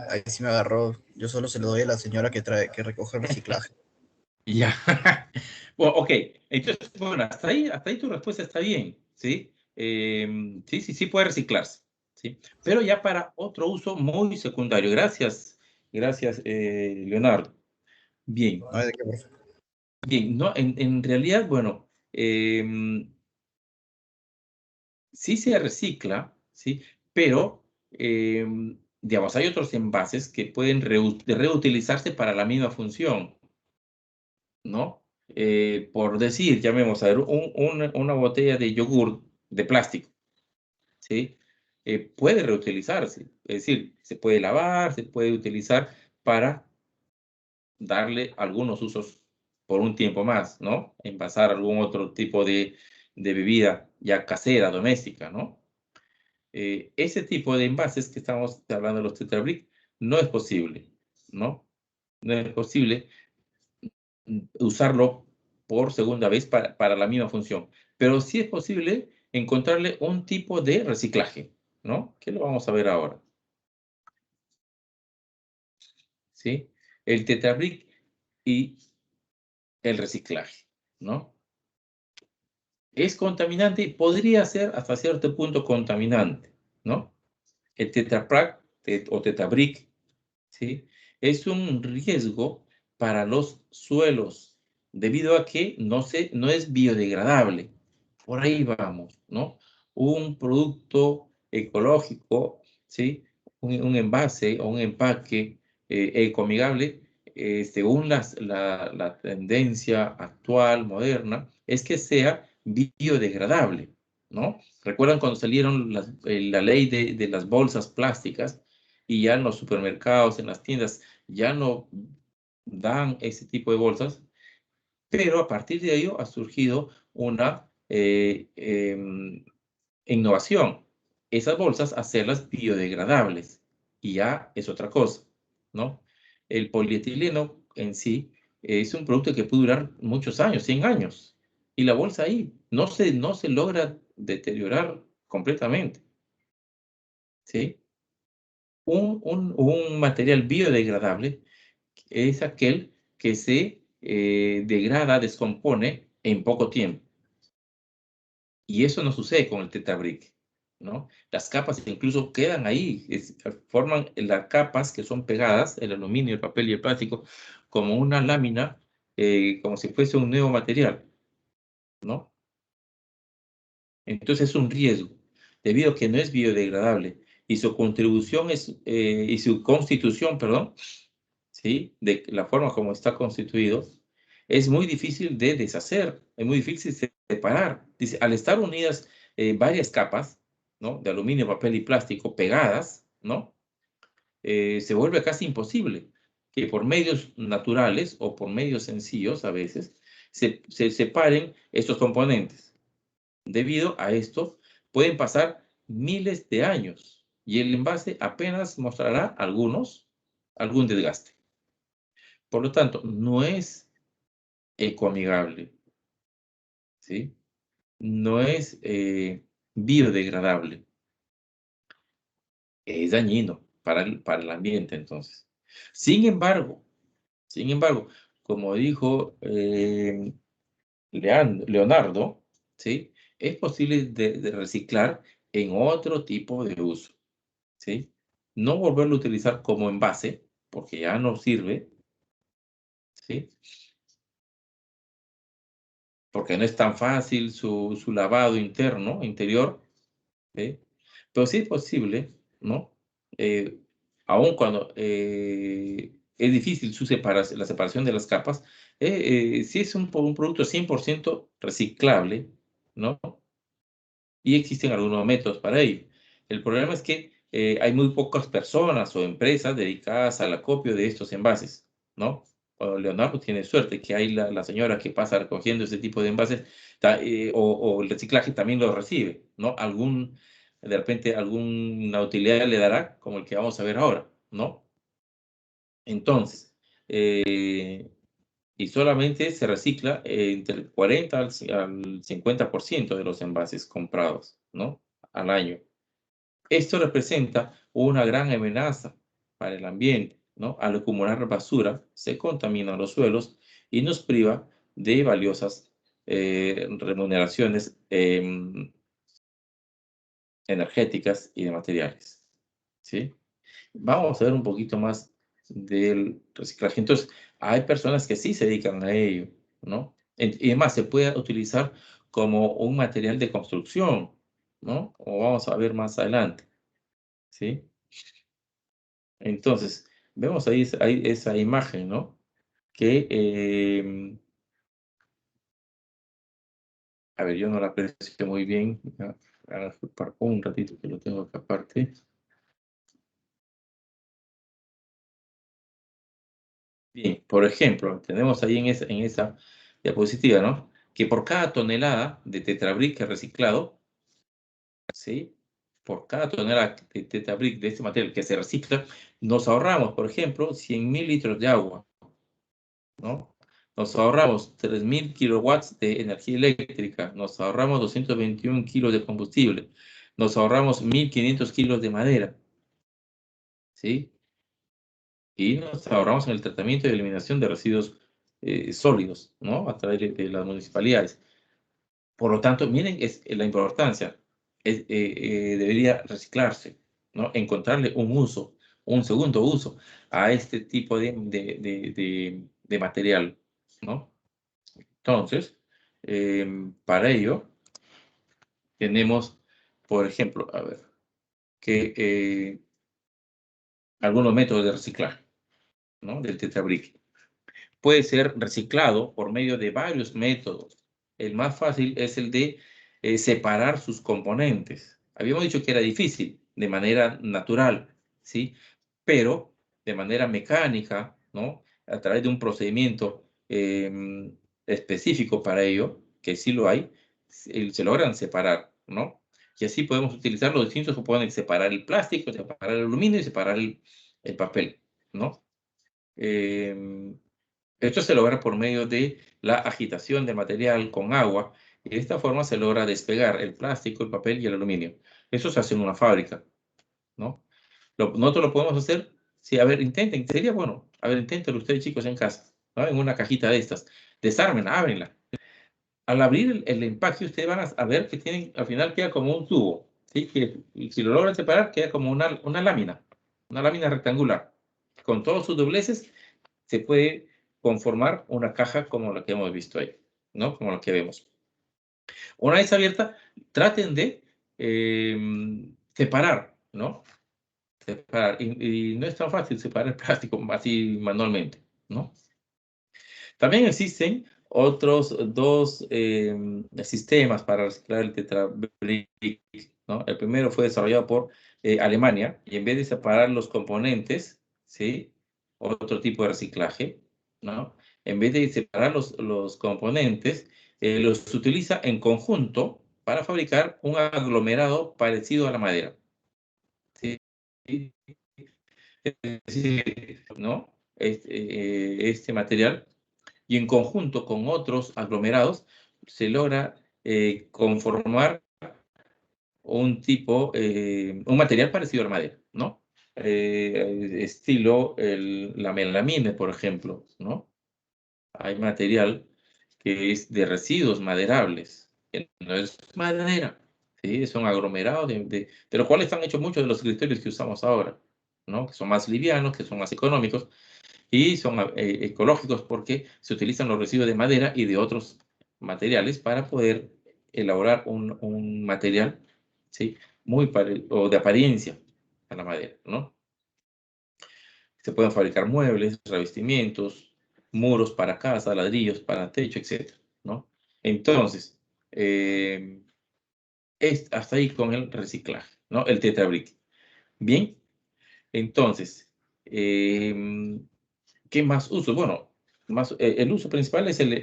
ahí sí me agarró. Yo solo se lo doy a la señora que recoge el reciclaje. Ya. Bueno, ok. Entonces, bueno, hasta ahí tu respuesta está bien, ¿sí? Sí puede reciclarse, ¿sí? Pero ya para otro uso muy secundario. Gracias, Leonardo. Bien, No hay de qué, profe. bien. No, en realidad, bueno, sí se recicla, ¿sí? Pero, digamos, hay otros envases que pueden reutilizarse para la misma función, ¿no? Por decir, llamemos a ver, una botella de yogur de plástico, ¿sí? Puede reutilizarse, es decir, se puede lavar, se puede utilizar para darle algunos usos por un tiempo más, ¿no? Envasar algún otro tipo de bebida ya casera, doméstica, ¿no? Ese tipo de envases que estamos hablando de los Tetra Brick no es posible, ¿no? No es posible usarlo por segunda vez para la misma función. Pero sí es posible encontrarle un tipo de reciclaje, ¿no? Que lo vamos a ver ahora. ¿Sí? El Tetra Brick y el reciclaje, ¿no? Es contaminante, podría ser hasta cierto punto contaminante, ¿no? El Tetra Pak o Tetra Brick, ¿sí? Es un riesgo para los suelos debido a que no es biodegradable. Por ahí vamos, ¿no? Un producto ecológico, ¿sí? Un envase o un empaque ecoamigable, según la tendencia actual, moderna, es que sea biodegradable, ¿no? ¿Recuerdan cuando salieron la ley de las bolsas plásticas y ya en los supermercados, en las tiendas, ya no dan ese tipo de bolsas? Pero a partir de ello ha surgido una innovación. Esas bolsas, hacerlas biodegradables. Y ya es otra cosa, ¿no? El polietileno en sí es un producto que puede durar muchos años, 100 años. Y la bolsa ahí no se logra deteriorar completamente, ¿sí? Un material biodegradable es aquel que se degrada, descompone en poco tiempo. Y eso no sucede con el Tetra Brick, ¿no? Las capas incluso quedan ahí, forman las capas que son pegadas, el aluminio, el papel y el plástico, como una lámina, como si fuese un nuevo material, ¿no? Entonces es un riesgo, debido a que no es biodegradable y su contribución y su constitución, perdón, ¿sí? De la forma como está constituido, es muy difícil de deshacer, es muy difícil de separar. Dice, al estar unidas varias capas, ¿no? De aluminio, papel y plástico pegadas, ¿no? Se vuelve casi imposible que por medios naturales o por medios sencillos a veces se separen estos componentes. Debido a esto, pueden pasar miles de años y el envase apenas mostrará algún desgaste. Por lo tanto, no es ecoamigable, ¿sí? No es biodegradable, es dañino para el ambiente, entonces. Sin embargo, sin embargo, como dijo Leonardo, ¿sí? Es posible de reciclar en otro tipo de uso, ¿sí? No volverlo a utilizar como envase, porque ya no sirve, ¿sí? Porque no es tan fácil su lavado interno, interior, ¿sí? Pero sí es posible, ¿no? Aun cuando es difícil la separación de las capas, sí es un producto 100% reciclable, ¿no? Y existen algunos métodos para ello. El problema es que hay muy pocas personas o empresas dedicadas al acopio de estos envases, ¿no? Leonardo tiene suerte que hay la señora que pasa recogiendo ese tipo de envases o el reciclaje también lo recibe, ¿no? De repente alguna utilidad le dará, como el que vamos a ver ahora, ¿no? Entonces, y solamente se recicla entre el 40 al 50% de los envases comprados, ¿no? Al año. Esto representa una gran amenaza para el ambiente, ¿no? Al acumular basura, se contaminan los suelos y nos priva de valiosas remuneraciones energéticas y de materiales, ¿sí? Vamos a ver un poquito más del reciclaje. Entonces, hay personas que sí se dedican a ello, ¿no? Y además, se puede utilizar como un material de construcción, ¿no? Como vamos a ver más adelante, ¿sí? Entonces, vemos ahí esa imagen, ¿no? Que, a ver, yo no la aprecio muy bien. Un ratito que lo tengo acá aparte. Bien, por ejemplo, tenemos ahí en esa diapositiva, ¿no? Que por cada tonelada de tetrabric reciclado, ¿sí? Por cada tonelada de tetrabric de este material que se recicla, nos ahorramos, por ejemplo, 100.000 litros de agua, ¿no? Nos ahorramos 3.000 kilowatts de energía eléctrica, nos ahorramos 221 kilos de combustible, nos ahorramos 1.500 kilos de madera, ¿sí? Y nos ahorramos en el tratamiento y eliminación de residuos sólidos, ¿no? A través de las municipalidades. Por lo tanto, miren la importancia. Debería reciclarse, ¿no? Encontrarle un uso, un segundo uso a este tipo de material, ¿no? Entonces, para ello, tenemos, por ejemplo, a ver, que algunos métodos de reciclaje, ¿no? Del tetrabric. Puede ser reciclado por medio de varios métodos. El más fácil es el de separar sus componentes. Habíamos dicho que era difícil de manera natural, ¿sí? Pero de manera mecánica, ¿no? A través de un procedimiento específico para ello, que sí lo hay, se logran separar, ¿no? Y así podemos utilizar los distintos componentes, separar el plástico, separar el aluminio y separar el papel, ¿no? Esto se logra por medio de la agitación del material con agua y de esta forma se logra despegar el plástico, el papel y el aluminio. Eso se hace en una fábrica, ¿no? Nosotros lo podemos hacer, sí, a ver, intenten, sería bueno, a ver, inténtenlo ustedes chicos en casa, ¿no? En una cajita de estas, desármenla, ábrenla. Al abrir el empaque ustedes van a ver que tienen, al final queda como un tubo, ¿sí? Que si lo logran separar queda como una lámina rectangular. Con todos sus dobleces se puede conformar una caja como la que hemos visto ahí, ¿no? Como la que vemos. Una vez abierta, traten de separar, ¿no? Separar. Y no es tan fácil separar el plástico así manualmente, ¿no? También existen otros dos sistemas para reciclar el tetrabric, ¿no? El primero fue desarrollado por Alemania y en vez de separar los componentes, ¿sí? Otro tipo de reciclaje, ¿no? En vez de separar los componentes, los utiliza en conjunto para fabricar un aglomerado parecido a la madera, ¿sí? ¿No? Este material y en conjunto con otros aglomerados se logra conformar un material parecido a la madera, ¿no? Estilo la melamine, por ejemplo, ¿no? Hay material que es de residuos maderables, que no es madera, ¿sí? Son aglomerados de los cuales están hechos muchos de los escritorios que usamos ahora, ¿no? Que son más livianos, que son más económicos y son ecológicos porque se utilizan los residuos de madera y de otros materiales para poder elaborar un material, ¿sí? O de apariencia a la madera, ¿no? Se pueden fabricar muebles, revestimientos, muros para casa, ladrillos para techo, etc., ¿no? Entonces, hasta ahí con el reciclaje, ¿no? El Tetra Brick. Bien, entonces, ¿qué más uso? Bueno, el uso principal es el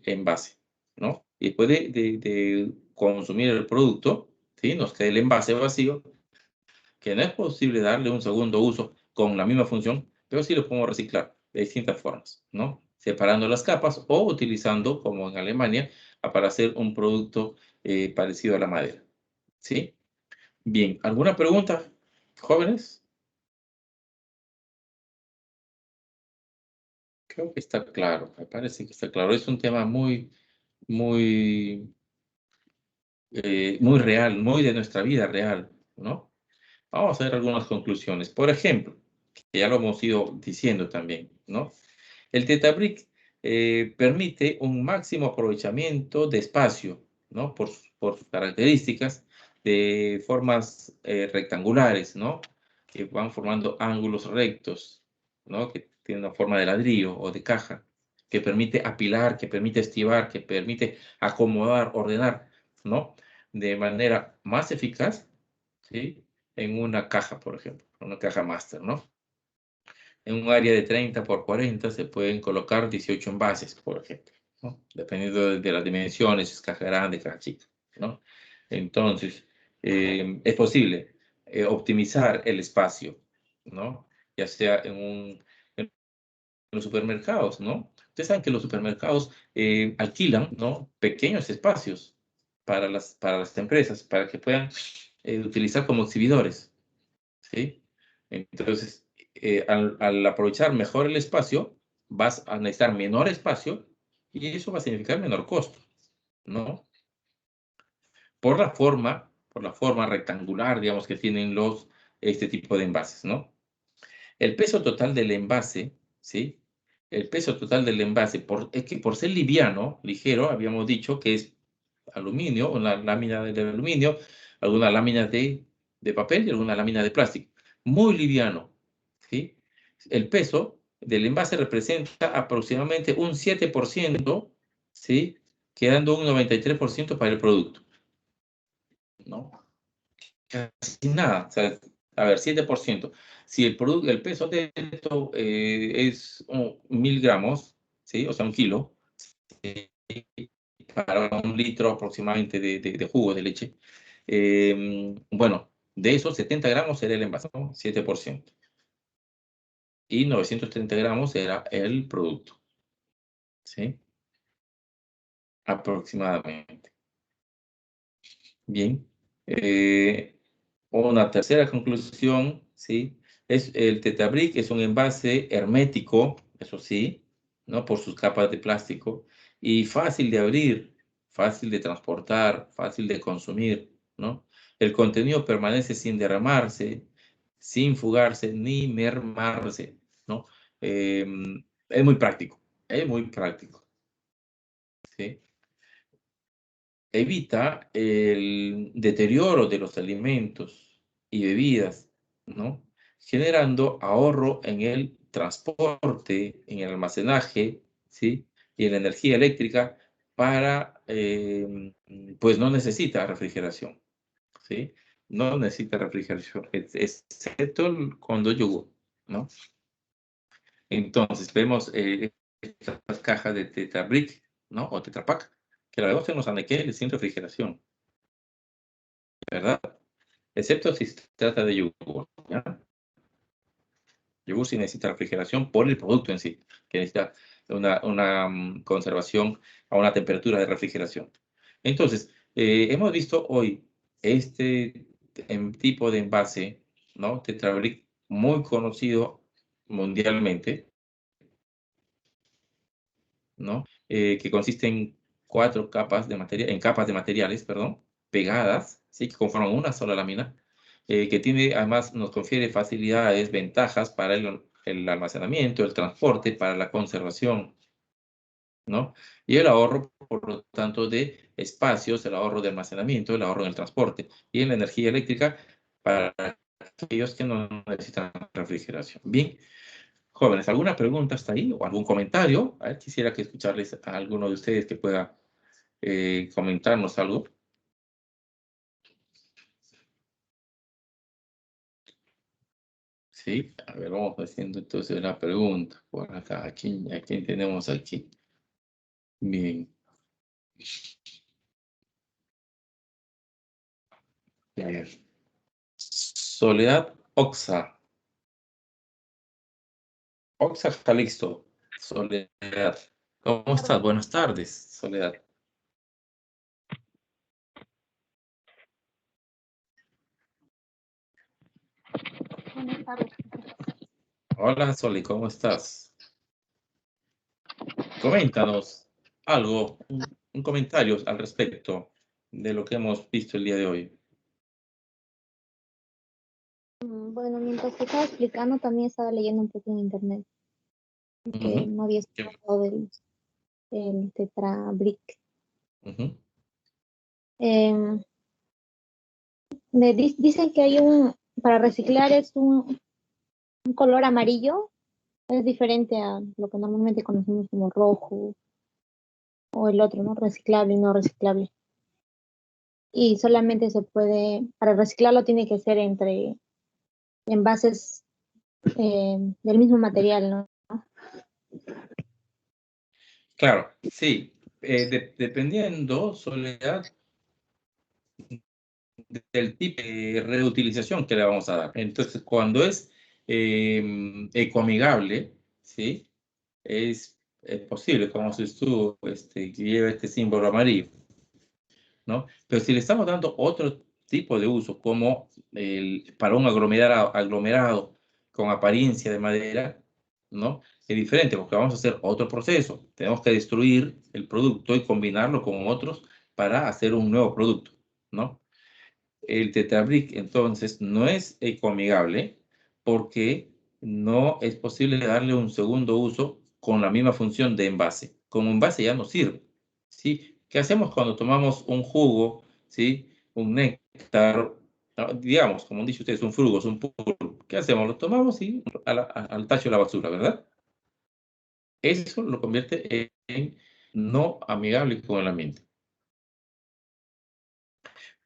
envase, ¿no? Y después de consumir el producto, ¿sí? Nos queda el envase vacío, que no es posible darle un segundo uso con la misma función, pero sí lo podemos reciclar de distintas formas, ¿no? Separando las capas o utilizando, como en Alemania, para hacer un producto parecido a la madera, ¿sí? Bien, ¿alguna pregunta, jóvenes? Creo que está claro, me parece que está claro. Es un tema muy, muy, muy real, muy de nuestra vida real, ¿no? Vamos a ver algunas conclusiones. Por ejemplo, que ya lo hemos ido diciendo también, ¿no? El Tetabrick permite un máximo aprovechamiento de espacio, ¿no? Por sus características de formas rectangulares, ¿no? Que van formando ángulos rectos, ¿no? Que tienen una forma de ladrillo o de caja, que permite apilar, que permite estivar, que permite acomodar, ordenar, ¿no? De manera más eficaz, ¿sí? En una caja, por ejemplo, una caja máster, ¿no? En un área de 30 por 40 se pueden colocar 18 envases, por ejemplo, ¿no? Dependiendo de las dimensiones, es caja grande, caja chica, ¿no? Entonces, es posible optimizar el espacio, ¿no? Ya sea en los supermercados, ¿no? Ustedes saben que los supermercados alquilan, ¿no? Pequeños espacios para las empresas, para que puedan utilizar como exhibidores, ¿sí? Entonces, al aprovechar mejor el espacio, vas a necesitar menor espacio y eso va a significar menor costo, ¿no? Por la forma rectangular, digamos, que tienen este tipo de envases, ¿no? El peso total del envase, ¿sí? El peso total del envase, es que por ser liviano, ligero, habíamos dicho que es aluminio, una lámina de aluminio, alguna lámina de papel y alguna lámina de plástico. Muy liviano, ¿sí? El peso del envase representa aproximadamente un 7%, ¿sí? Quedando un 93% para el producto, ¿no? Casi nada, o sea, a ver, 7%. Si el peso de esto es 1000 gramos, ¿sí? O sea, 1 kilo, ¿sí? Para 1 litro aproximadamente de jugo de leche. Bueno, de esos 70 gramos era el envase, ¿no? 7%. Y 930 gramos era el producto, ¿sí? Aproximadamente. Bien. Una tercera conclusión, ¿sí? El Tetabrick es un envase hermético, eso sí, ¿no? Por sus capas de plástico, y fácil de abrir, fácil de transportar, fácil de consumir, ¿no? El contenido permanece sin derramarse, sin fugarse, ni mermarse, ¿no? Es muy práctico, ¿sí? Evita el deterioro de los alimentos y bebidas, ¿no? Generando ahorro en el transporte, en el almacenaje, ¿sí? Y en la energía eléctrica para, pues no necesita refrigeración, ¿sí? No necesita refrigeración, excepto cuando yogur, ¿no? Entonces, vemos estas cajas de Tetra Brick, ¿no? O Tetra Pak, que la vemos en los anaqueles sin refrigeración, ¿verdad? Excepto si se trata de yogur, ¿ya? Yogur sí necesita refrigeración por el producto en sí, que necesita una conservación a una temperatura de refrigeración. Entonces, hemos visto hoy este tipo de envase, ¿no? Tetra Brick, muy conocido mundialmente, ¿no? Que consiste en capas de materiales, perdón, pegadas, ¿sí? Que conforman una sola lámina, que tiene, además, nos confiere facilidades, ventajas para el almacenamiento, el transporte, para la conservación, ¿no? Y el ahorro, por lo tanto, de espacios, el ahorro de almacenamiento, el ahorro en el transporte y en la energía eléctrica para aquellos que no necesitan refrigeración. Bien, jóvenes, ¿alguna pregunta hasta ahí o algún comentario? A ver, quisiera que escucharles a alguno de ustedes que pueda comentarnos algo. Sí, a ver, vamos haciendo entonces la pregunta por acá. ¿A quién tenemos aquí? Bien. A ver. Soledad Oxa. Oxa Calixto. Soledad. ¿Cómo estás? Buenas tardes, Soledad. Buenas tardes. Hola, Soli, ¿cómo estás? Coméntanos algo, un comentario al respecto de lo que hemos visto el día de hoy. Bueno, mientras que estaba explicando, también estaba leyendo un poco en internet, que Ujú, no había escuchado del Tetra Brick. ujú, Dicen que hay para reciclar es un color amarillo, es diferente a lo que normalmente conocemos como rojo o el otro, ¿no? Reciclable y no reciclable. Y solamente se puede, para reciclarlo tiene que ser entre envases del mismo material, ¿no? Claro, sí. Dependiendo, Soledad, del tipo de reutilización que le vamos a dar. Entonces, cuando es ecoamigable, ¿sí? Es posible, como si tú que lleva este símbolo amarillo, ¿no? Pero si le estamos dando otro tipo de uso, como para un aglomerado con apariencia de madera, ¿no? Es diferente porque vamos a hacer otro proceso. Tenemos que destruir el producto y combinarlo con otros para hacer un nuevo producto, ¿no? El Tetrabric, entonces, no es ecoamigable porque no es posible darle un segundo uso con la misma función de envase. Como envase ya no sirve, ¿sí? ¿Qué hacemos cuando tomamos un jugo, ¿sí? Un néctar, digamos, como han dicho ustedes, un frugos, un pulpo? ¿Qué hacemos? Lo tomamos y al tacho de la basura, ¿verdad? Eso lo convierte en no amigable con el ambiente.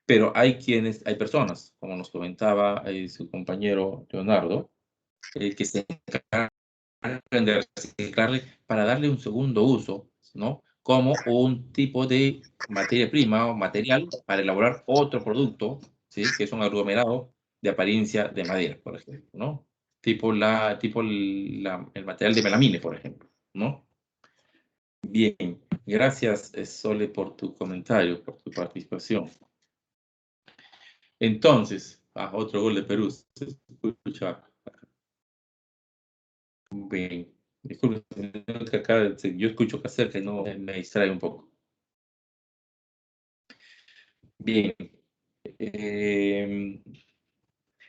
Pero hay personas, como nos comentaba su compañero Leonardo, que se encargan de reciclarle para darle un segundo uso, ¿no? Como un tipo de materia prima o material para elaborar otro producto, ¿sí? Que es un aglomerado de apariencia de madera, por ejemplo, ¿no? Tipo el material de melamine, por ejemplo, ¿no? Bien, gracias, Sole, por tu comentario, por tu participación. Entonces, otro gol de Perú. Se escucha bien. Disculpe, que acá yo escucho acá cerca y no me distrae un poco. Bien.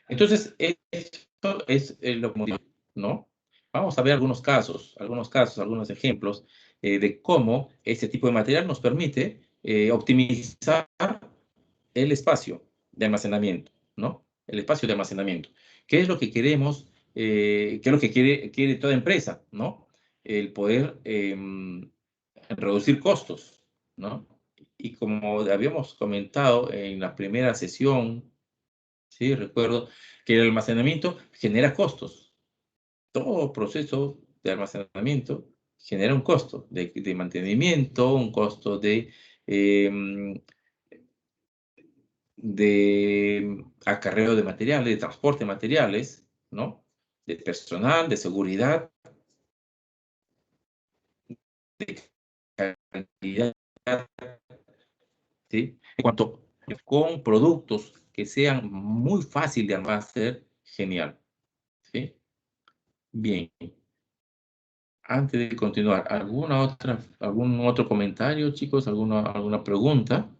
Entonces, esto es lo que ¿no? Vamos a ver algunos casos, algunos ejemplos de cómo este tipo de material nos permite optimizar el espacio de almacenamiento, ¿no? El espacio de almacenamiento. ¿Qué es lo que queremos? ¿Qué es lo que quiere toda empresa, ¿no? El poder reducir costos, ¿no? Y como habíamos comentado en la primera sesión, ¿sí? Recuerdo que el almacenamiento genera costos. Todo proceso de almacenamiento genera un costo de mantenimiento, un costo de acarreo de materiales, de transporte de materiales, ¿no? De personal, de seguridad, de calidad, ¿sí? En cuanto con productos que sean muy fácil de almacenar, genial, ¿sí? Bien. Antes de continuar, ¿algún otro comentario, chicos? ¿Alguna pregunta?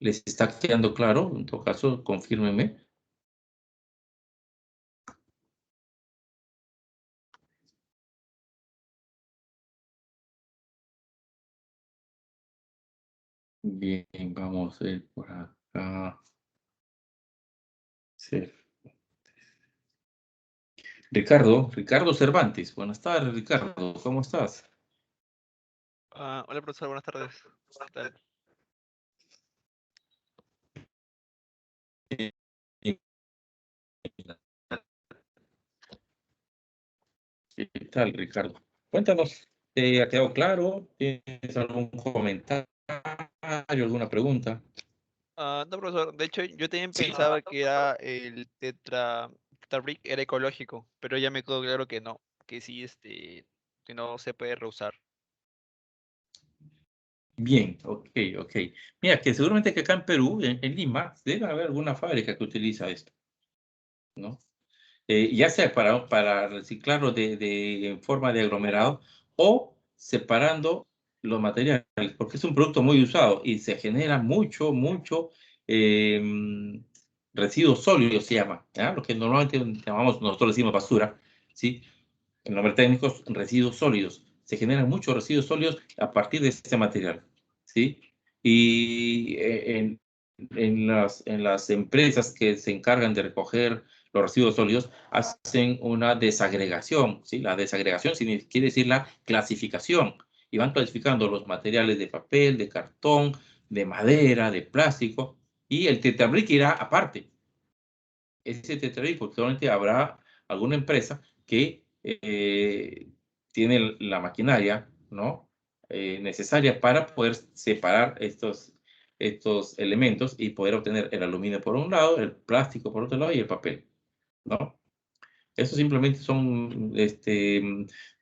¿Les está quedando claro? En todo caso, confírmenme. Bien, vamos a ir por acá. Sí. Ricardo Cervantes. Buenas tardes, Ricardo. ¿Cómo estás? Hola, profesor, buenas tardes. ¿Qué tal? ¿Qué tal, Ricardo? Cuéntanos, ¿te ha quedado claro? ¿Tienes algún comentario, alguna pregunta? No, profesor, de hecho yo también Sí. pensaba que era el Tetrabric era ecológico, pero ya me quedó claro que no, que sí, que no se puede reusar. Bien, ok. Mira, que seguramente que acá en Perú, en Lima, debe haber alguna fábrica que utiliza esto, ¿no? Ya sea para reciclarlo en forma de aglomerado o separando los materiales, porque es un producto muy usado y se genera mucho eh, residuo sólido, se llama, ¿ya? Lo que normalmente llamamos, nosotros decimos basura, ¿sí? En nombre técnico, residuos sólidos. Se generan muchos residuos sólidos a partir de este material, ¿sí? Y en las empresas que se encargan de recoger los residuos sólidos hacen una desagregación, ¿sí? La desagregación quiere decir la clasificación, y van clasificando los materiales de papel, de cartón, de madera, de plástico, y el tetrabric irá aparte. Ese tetrabric, porque solamente habrá alguna empresa que tiene la maquinaria, ¿no? Necesaria para poder separar estos elementos y poder obtener el aluminio por un lado, el plástico por otro lado y el papel, ¿no? Eso simplemente son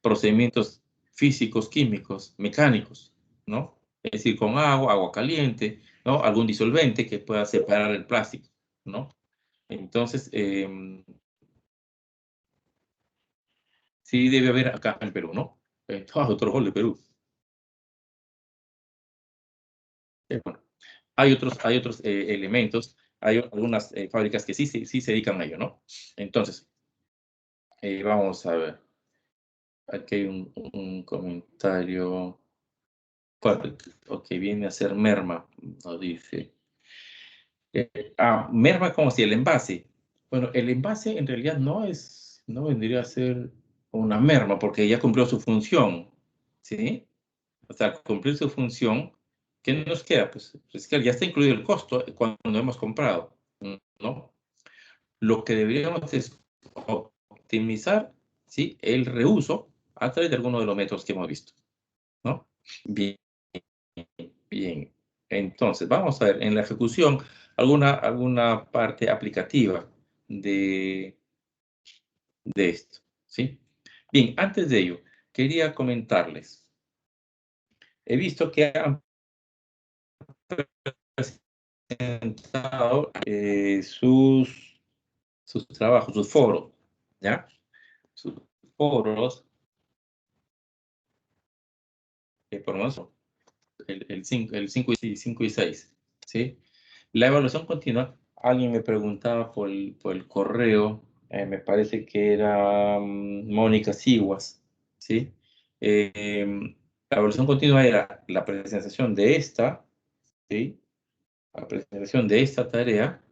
procedimientos físicos, químicos, mecánicos, ¿no? Es decir, con agua caliente, ¿no? Algún disolvente que pueda separar el plástico, ¿no? Entonces, sí debe haber acá en Perú, ¿no? Otro gol de Perú. Bueno, hay otros elementos, hay algunas fábricas que sí se dedican a ello, ¿no? Entonces, vamos a ver. Aquí hay un comentario. Ok, viene a ser merma, nos dice. Merma como si el envase. Bueno, el envase en realidad no vendría a ser una merma porque ya cumplió su función, ¿sí? O sea, al cumplir su función, ¿qué nos queda? Pues que ya está incluido el costo cuando hemos comprado, ¿no? Lo que deberíamos es optimizar, ¿sí? El reuso a través de alguno de los métodos que hemos visto, ¿no? Bien, bien. Entonces, vamos a ver en la ejecución alguna parte aplicativa de, de esto, ¿sí? Bien, antes de ello, quería comentarles. He visto que han presentado sus trabajos, sus foros, ¿ya? Sus foros, por lo menos el 5 y 6, ¿sí? La evaluación continua, alguien me preguntaba por el correo, me parece que era Mónica Siguas, ¿sí? La evaluación continua era la presentación de esta, ¿sí? La presentación de esta tarea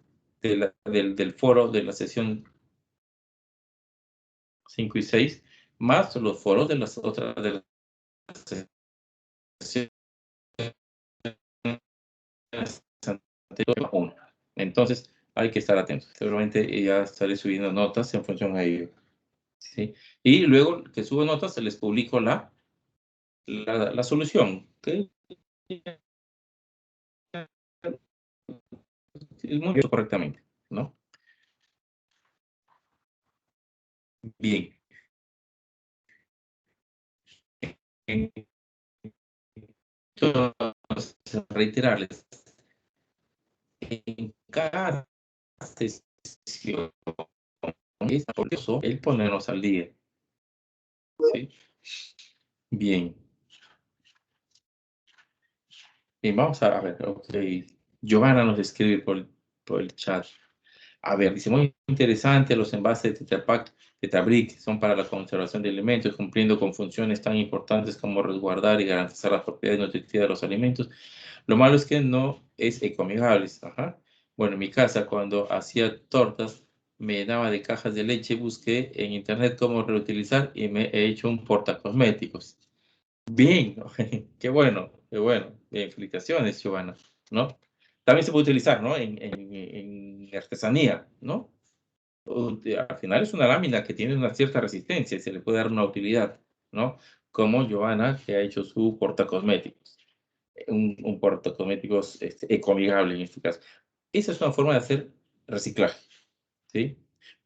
del foro de la sesión 5 y 6, más los foros de las otras de las sesiones anteriores. Entonces, hay que estar atentos. Seguramente ya estaré subiendo notas en función a ello, ¿sí? Y luego que subo notas, se les publico la solución, que es muy correctamente, ¿no? Bien. Entonces, reiterarles, en cada sesión es por eso el ponernos al día, ¿sí? Bien. Bien, vamos a ver, ok. Giovanna nos escribe por el chat. A ver, dice, muy interesante, los envases de Tetra Pak, Tetra Brick son para la conservación de alimentos, cumpliendo con funciones tan importantes como resguardar y garantizar las propiedades nutritivas de los alimentos. Lo malo es que no es ecoamigable. Ajá. Bueno, en mi casa, cuando hacía tortas, me llenaba de cajas de leche, busqué en internet cómo reutilizar y me he hecho un portacosméticos. Bien, qué bueno, qué bueno. Bien, felicitaciones, Giovanna, ¿no? También se puede utilizar, ¿no? En artesanía, ¿no? Al final es una lámina que tiene una cierta resistencia y se le puede dar una utilidad, ¿no? Como Giovanna, que ha hecho su portacosméticos. Un portacosméticos ecoamigable en este caso. Esa es una forma de hacer reciclaje, ¿sí?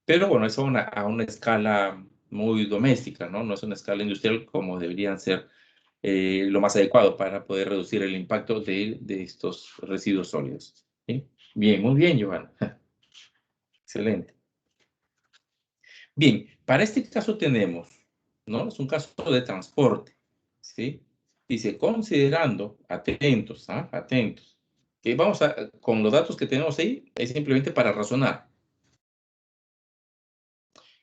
Pero bueno, eso a una escala muy doméstica, ¿no? No es una escala industrial como deberían ser lo más adecuado para poder reducir el impacto de estos residuos sólidos, ¿sí? Bien, muy bien, Giovanna. Excelente. Bien, para este caso tenemos, ¿no? Es un caso de transporte, ¿sí? Dice, considerando, atentos, ¿ah? Atentos, que vamos con los datos que tenemos ahí, es simplemente para razonar.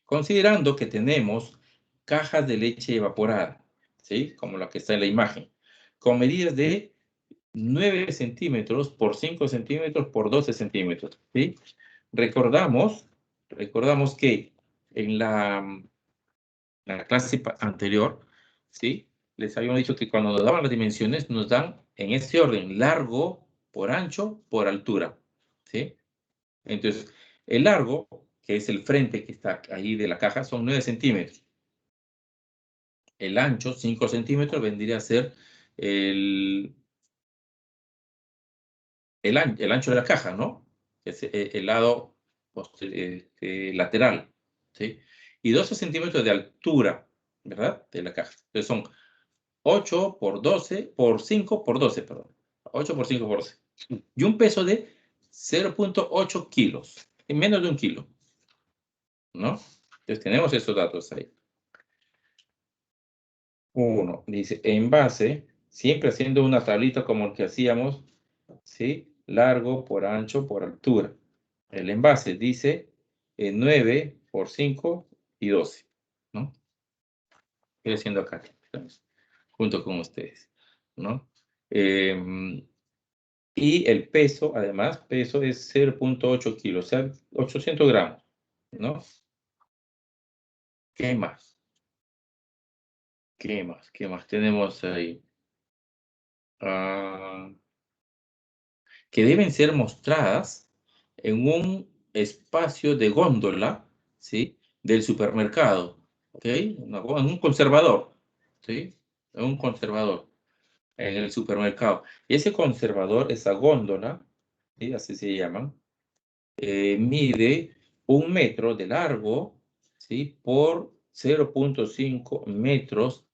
Considerando que tenemos cajas de leche evaporada, ¿sí? Como la que está en la imagen, con medidas de 9 centímetros por 5 centímetros por 12 centímetros, ¿sí? Recordamos que en la clase anterior, ¿sí? Les habíamos dicho que cuando nos daban las dimensiones, nos dan en este orden, largo por ancho por altura, ¿sí? Entonces, el largo, que es el frente que está ahí de la caja, son 9 centímetros. El ancho, 5 centímetros, vendría a ser el ancho de la caja, ¿no? Es el lado lateral, ¿sí? Y 12 centímetros de altura, ¿verdad? De la caja. Entonces son 8 por 12 por 5 por 12, perdón. 8 por 5 por 12. Y un peso de 0.8 kilos, en menos de 1 kilo, ¿no? Entonces tenemos esos datos ahí. Uno, dice, envase, siempre haciendo una tablita como el que hacíamos, ¿sí? Largo por ancho por altura. El envase dice 9 por 5 y 12, ¿no? Estoy haciendo acá, junto con ustedes, ¿no? Y el peso, además, peso es 0.8 kilos, o sea, 800 gramos, ¿no? ¿Qué más? ¿Qué más? ¿Qué más tenemos ahí? Que deben ser mostradas en un espacio de góndola, ¿sí? Del supermercado, ¿ok? En un conservador, ¿sí? En un conservador, en el supermercado. Y ese conservador, esa góndola, ¿sí? Así se llaman, mide 1 metro de largo, ¿sí? Por 0.5 metros,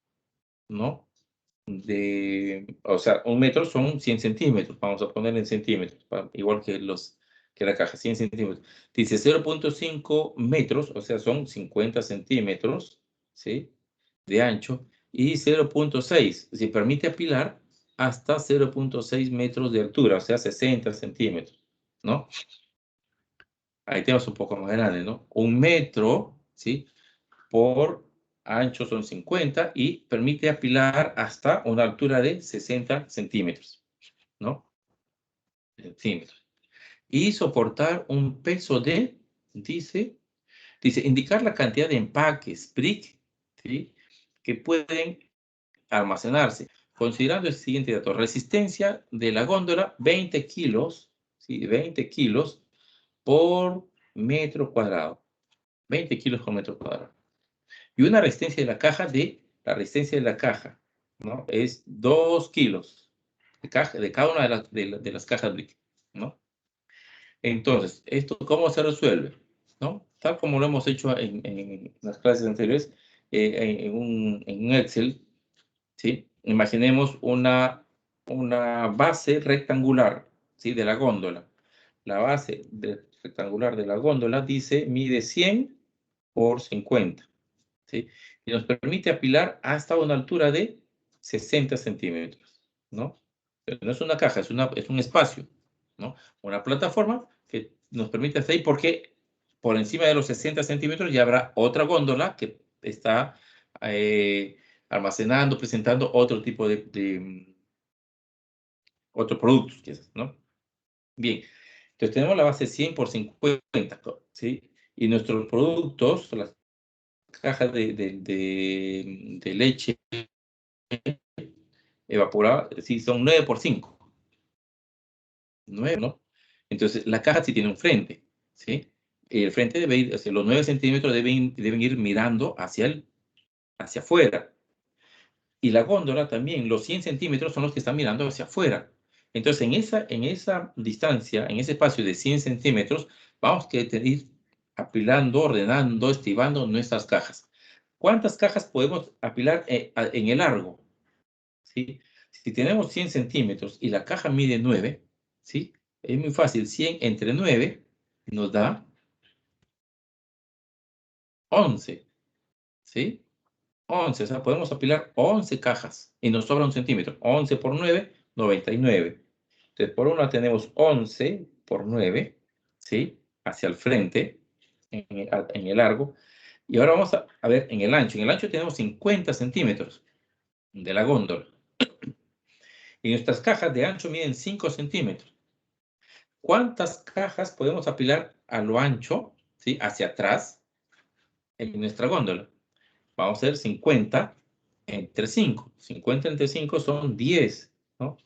¿no? O sea, 1 metro son 100 centímetros, vamos a poner en centímetros, igual que la caja, 100 centímetros. Dice 0.5 metros, o sea, son 50 centímetros, ¿sí? De ancho, y 0.6, si permite apilar hasta 0.6 metros de altura, o sea, 60 centímetros, ¿no? Ahí tenemos un poco más grande, ¿no? 1 metro, ¿sí? Por ancho son 50 y permite apilar hasta una altura de 60 centímetros, ¿no? Centímetros. Y soportar un peso de, dice, indicar la cantidad de empaques, brick, ¿sí? Que pueden almacenarse. Considerando el siguiente dato, resistencia de la góndola, 20 kilos, ¿sí? 20 kilos por metro cuadrado. 20 kilos por metro cuadrado. Y una resistencia de la resistencia de la caja, ¿no? Es 2 kilos de cada una de las cajas BRIC, ¿no? Entonces, ¿esto cómo se resuelve? ¿No? Tal como lo hemos hecho en las clases anteriores, en un Excel, ¿sí? Imaginemos una base rectangular, ¿sí? De la góndola. La base rectangular de la góndola mide 100 por 50. ¿Sí? Y nos permite apilar hasta una altura de 60 centímetros, ¿no? Pero no es una caja, es un espacio, ¿no? Una plataforma que nos permite hacer ahí porque por encima de los 60 centímetros ya habrá otra góndola que está almacenando, presentando otro tipo de otros productos, quizás, ¿no? Bien, entonces tenemos la base 100 por 50, ¿sí? Y nuestros productos, las cajas de leche evaporada, sí, son 9 por 5. 9, ¿no? Entonces, la caja sí tiene un frente, ¿sí? El frente debe ir, o sea, los 9 centímetros deben ir mirando hacia afuera. Y la góndola también, los 100 centímetros son los que están mirando hacia afuera. Entonces, en esa distancia, en ese espacio de 100 centímetros, vamos a ir apilando, ordenando, estibando nuestras cajas. ¿Cuántas cajas podemos apilar en el largo? ¿Sí? Si tenemos 100 centímetros y la caja mide 9, ¿sí? Es muy fácil. 100 entre 9 nos da 11, ¿sí? 11, o sea, podemos apilar 11 cajas y nos sobra 1 centímetro. 11 por 9, 99. Entonces, por una tenemos 11 por 9, ¿sí? Hacia el frente, en el largo. Y ahora vamos a ver en el ancho. En el ancho tenemos 50 centímetros de la góndola. Y nuestras cajas de ancho miden 5 centímetros. ¿Cuántas cajas podemos apilar a lo ancho, ¿sí? Hacia atrás, en nuestra góndola? Vamos a hacer 50 entre 5. 50 entre 5 son 10, ¿no?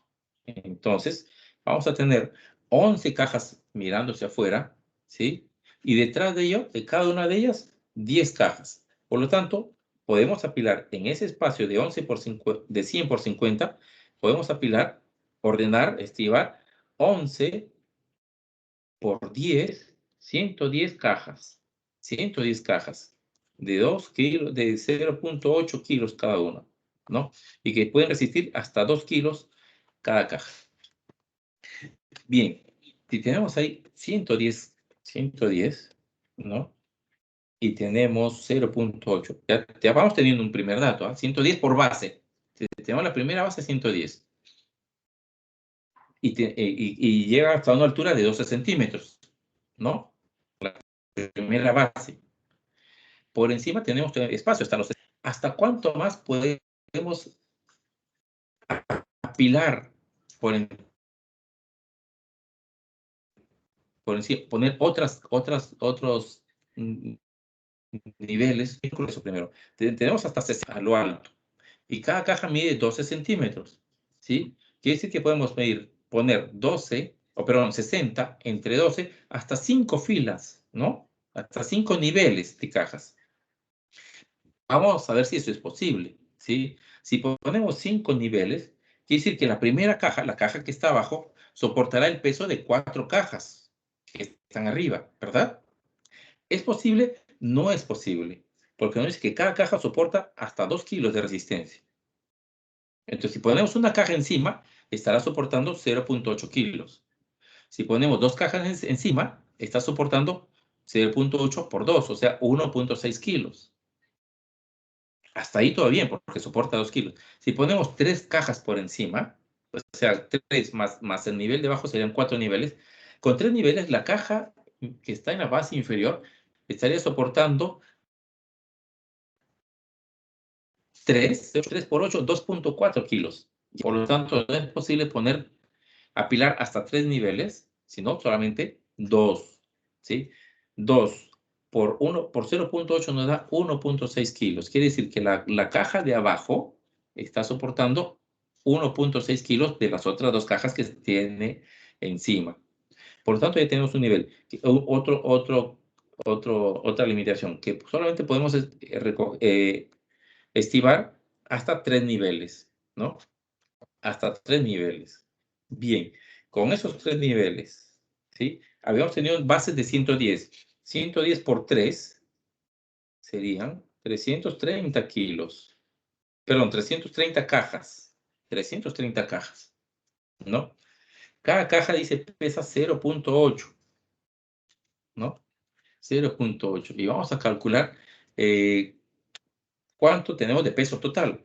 Entonces, vamos a tener 11 cajas mirándose afuera, ¿sí? Y detrás de ello, de cada una de ellas, 10 cajas. Por lo tanto, podemos apilar en ese espacio de 11 por 5, de 100 por 50, podemos apilar, ordenar, estibar 11 por 10, 110 cajas. 110 cajas de 2 kilos, de 0.8 kilos cada una, ¿no? Y que pueden resistir hasta 2 kilos cada caja. Bien, si tenemos ahí 110, ¿no? Y tenemos 0.8. Ya vamos teniendo un primer dato, ¿eh? 110 por base. Tenemos la primera base 110. Y llega hasta una altura de 12 centímetros, ¿no? La primera base. Por encima tenemos espacio ¿Hasta cuánto más podemos apilar por encima, poner otros niveles? Eso primero. Tenemos hasta 60 a lo alto. Y cada caja mide 12 centímetros, ¿sí? Quiere decir que podemos poner 60 entre 12 hasta 5 filas, ¿no? Hasta 5 niveles de cajas. Vamos a ver si eso es posible, ¿sí? Si ponemos 5 niveles, quiere decir que la primera caja, la caja que está abajo, soportará el peso de 4 cajas que están arriba, ¿verdad? ¿Es posible? No es posible, porque nos dice que cada caja soporta hasta 2 kilos de resistencia. Entonces, si ponemos una caja encima, estará soportando 0.8 kilos. Si ponemos 2 cajas encima, está soportando 0.8 por 2, o sea, 1.6 kilos. Hasta ahí todo bien, porque soporta 2 kilos. Si ponemos 3 cajas por encima, pues, o sea, 3 más el nivel de abajo serían 4 niveles. Con 3 niveles, la caja que está en la base inferior estaría soportando 3 por 8, 2.4 kilos. Por lo tanto, no es posible apilar hasta 3 niveles, sino solamente 2, ¿sí? 2 por 0.8 nos da 1.6 kilos. Quiere decir que la caja de abajo está soportando 1.6 kilos de las otras 2 cajas que tiene encima. Por lo tanto, ya tenemos un nivel. Otra limitación, que solamente podemos estibar hasta 3 niveles, ¿no? Hasta 3 niveles. Bien, con esos 3 niveles, ¿sí? Habíamos tenido bases de 110. 110 por 3 serían 330 kilos. Perdón, 330 cajas. 330 cajas, ¿no? Cada caja dice pesa 0.8, ¿no? 0.8. Y vamos a calcular cuánto tenemos de peso total.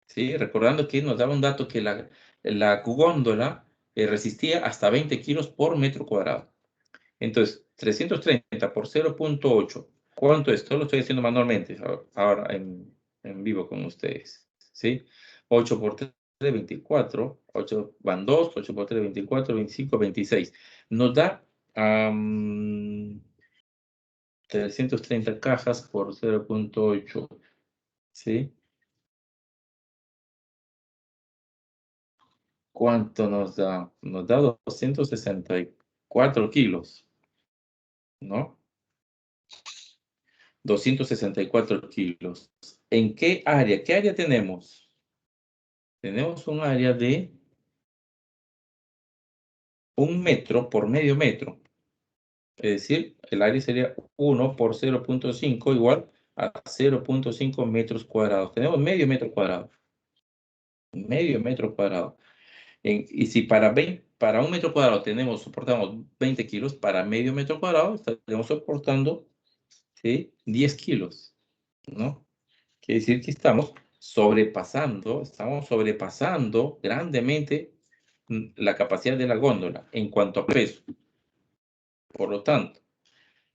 ¿Sí? Recordando que nos daba un dato que la góndola resistía hasta 20 kilos por metro cuadrado. Entonces, 330 por 0.8. ¿Cuánto es? Esto lo estoy haciendo manualmente ahora en vivo con ustedes. ¿Sí? 8 por 3, 24. 8 van 2. 8 por 3, 24, 25, 26. Nos da 330 cajas por 0.8. ¿Sí? ¿Cuánto nos da? Nos da 264 kilos, ¿no? 264 kilos. ¿En qué área? ¿Qué área tenemos? Tenemos un área de 1 metro por medio metro. Es decir, el área sería 1 por 0.5 igual a 0.5 metros cuadrados. Tenemos medio metro cuadrado. Medio metro cuadrado. Y si para 1 metro cuadrado soportamos 20 kilos, para medio metro cuadrado estaríamos soportando, ¿sí?, 10 kilos, ¿no? Quiere decir que estamos sobrepasando grandemente la capacidad de la góndola en cuanto a peso. Por lo tanto,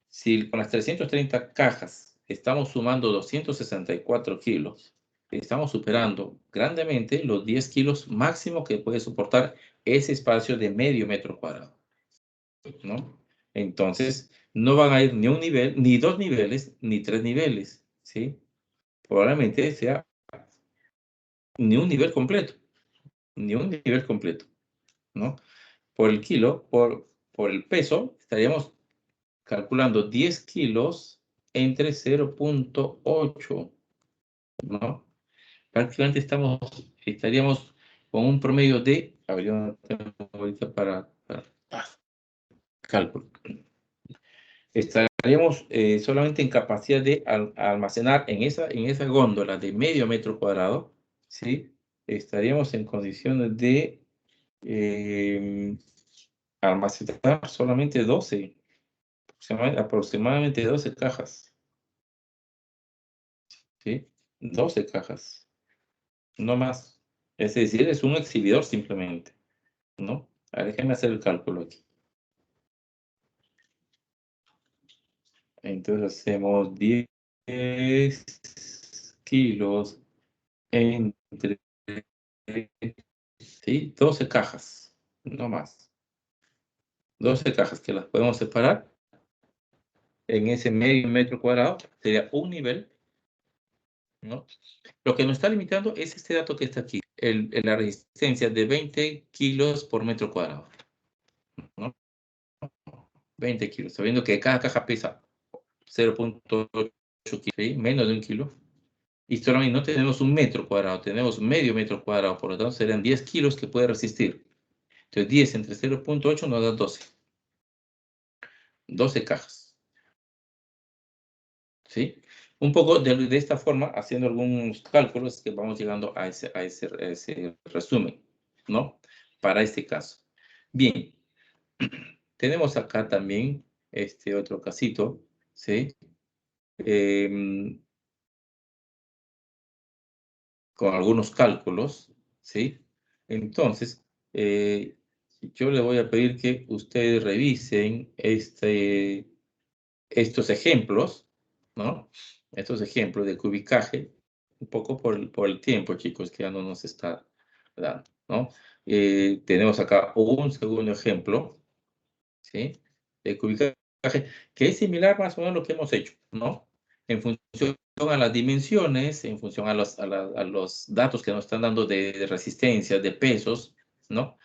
si con las 330 cajas estamos sumando 264 kilos, estamos superando grandemente los 10 kilos máximo que puede soportar ese espacio de medio metro cuadrado, ¿no? Entonces, no van a ir ni un nivel, ni 2 niveles, ni 3 niveles, ¿sí? Probablemente sea ni un nivel completo, ¿no? Por el kilo, por el peso, estaríamos calculando 10 kilos entre 0.8, ¿no? Prácticamente estaríamos con un promedio de, a ver, yo no tengo ahorita para cálculo. Estaríamos solamente en capacidad de almacenar en esa góndola de medio metro cuadrado, ¿sí? Estaríamos en condiciones de almacenar solamente 12, aproximadamente 12 cajas, ¿sí? 12 cajas, no más. Es decir, es un exhibidor simplemente, ¿no? A ver, déjenme hacer el cálculo aquí. Entonces hacemos 10 kilos entre, ¿sí?, 12 cajas, no más. 12 cajas que las podemos separar en ese medio metro cuadrado, sería un nivel, ¿no? Lo que nos está limitando es este dato que está aquí, la resistencia de 20 kilos por metro cuadrado, ¿no? 20 kilos, sabiendo que cada caja pesa 0.8 kilos, ¿sí?, menos de 1 kilo. Y solamente no tenemos un metro cuadrado, tenemos medio metro cuadrado, por lo tanto serían 10 kilos que puede resistir. Entonces 10 entre 0.8 nos da 12. 12 cajas. ¿Sí? Un poco de esta forma, haciendo algunos cálculos, que vamos llegando a ese resumen, ¿no? Para este caso. Bien. Tenemos acá también este otro casito, ¿sí? Con algunos cálculos, ¿sí? Entonces, yo le voy a pedir que ustedes revisen estos ejemplos, ¿no? Estos ejemplos de cubicaje, un poco por el tiempo, chicos, que ya no nos está dando, ¿no? Tenemos acá un segundo ejemplo, ¿sí?, de cubicaje, que es similar más o menos a lo que hemos hecho, ¿no? En función a las dimensiones, en función a los datos que nos están dando de resistencia, de pesos, ¿no?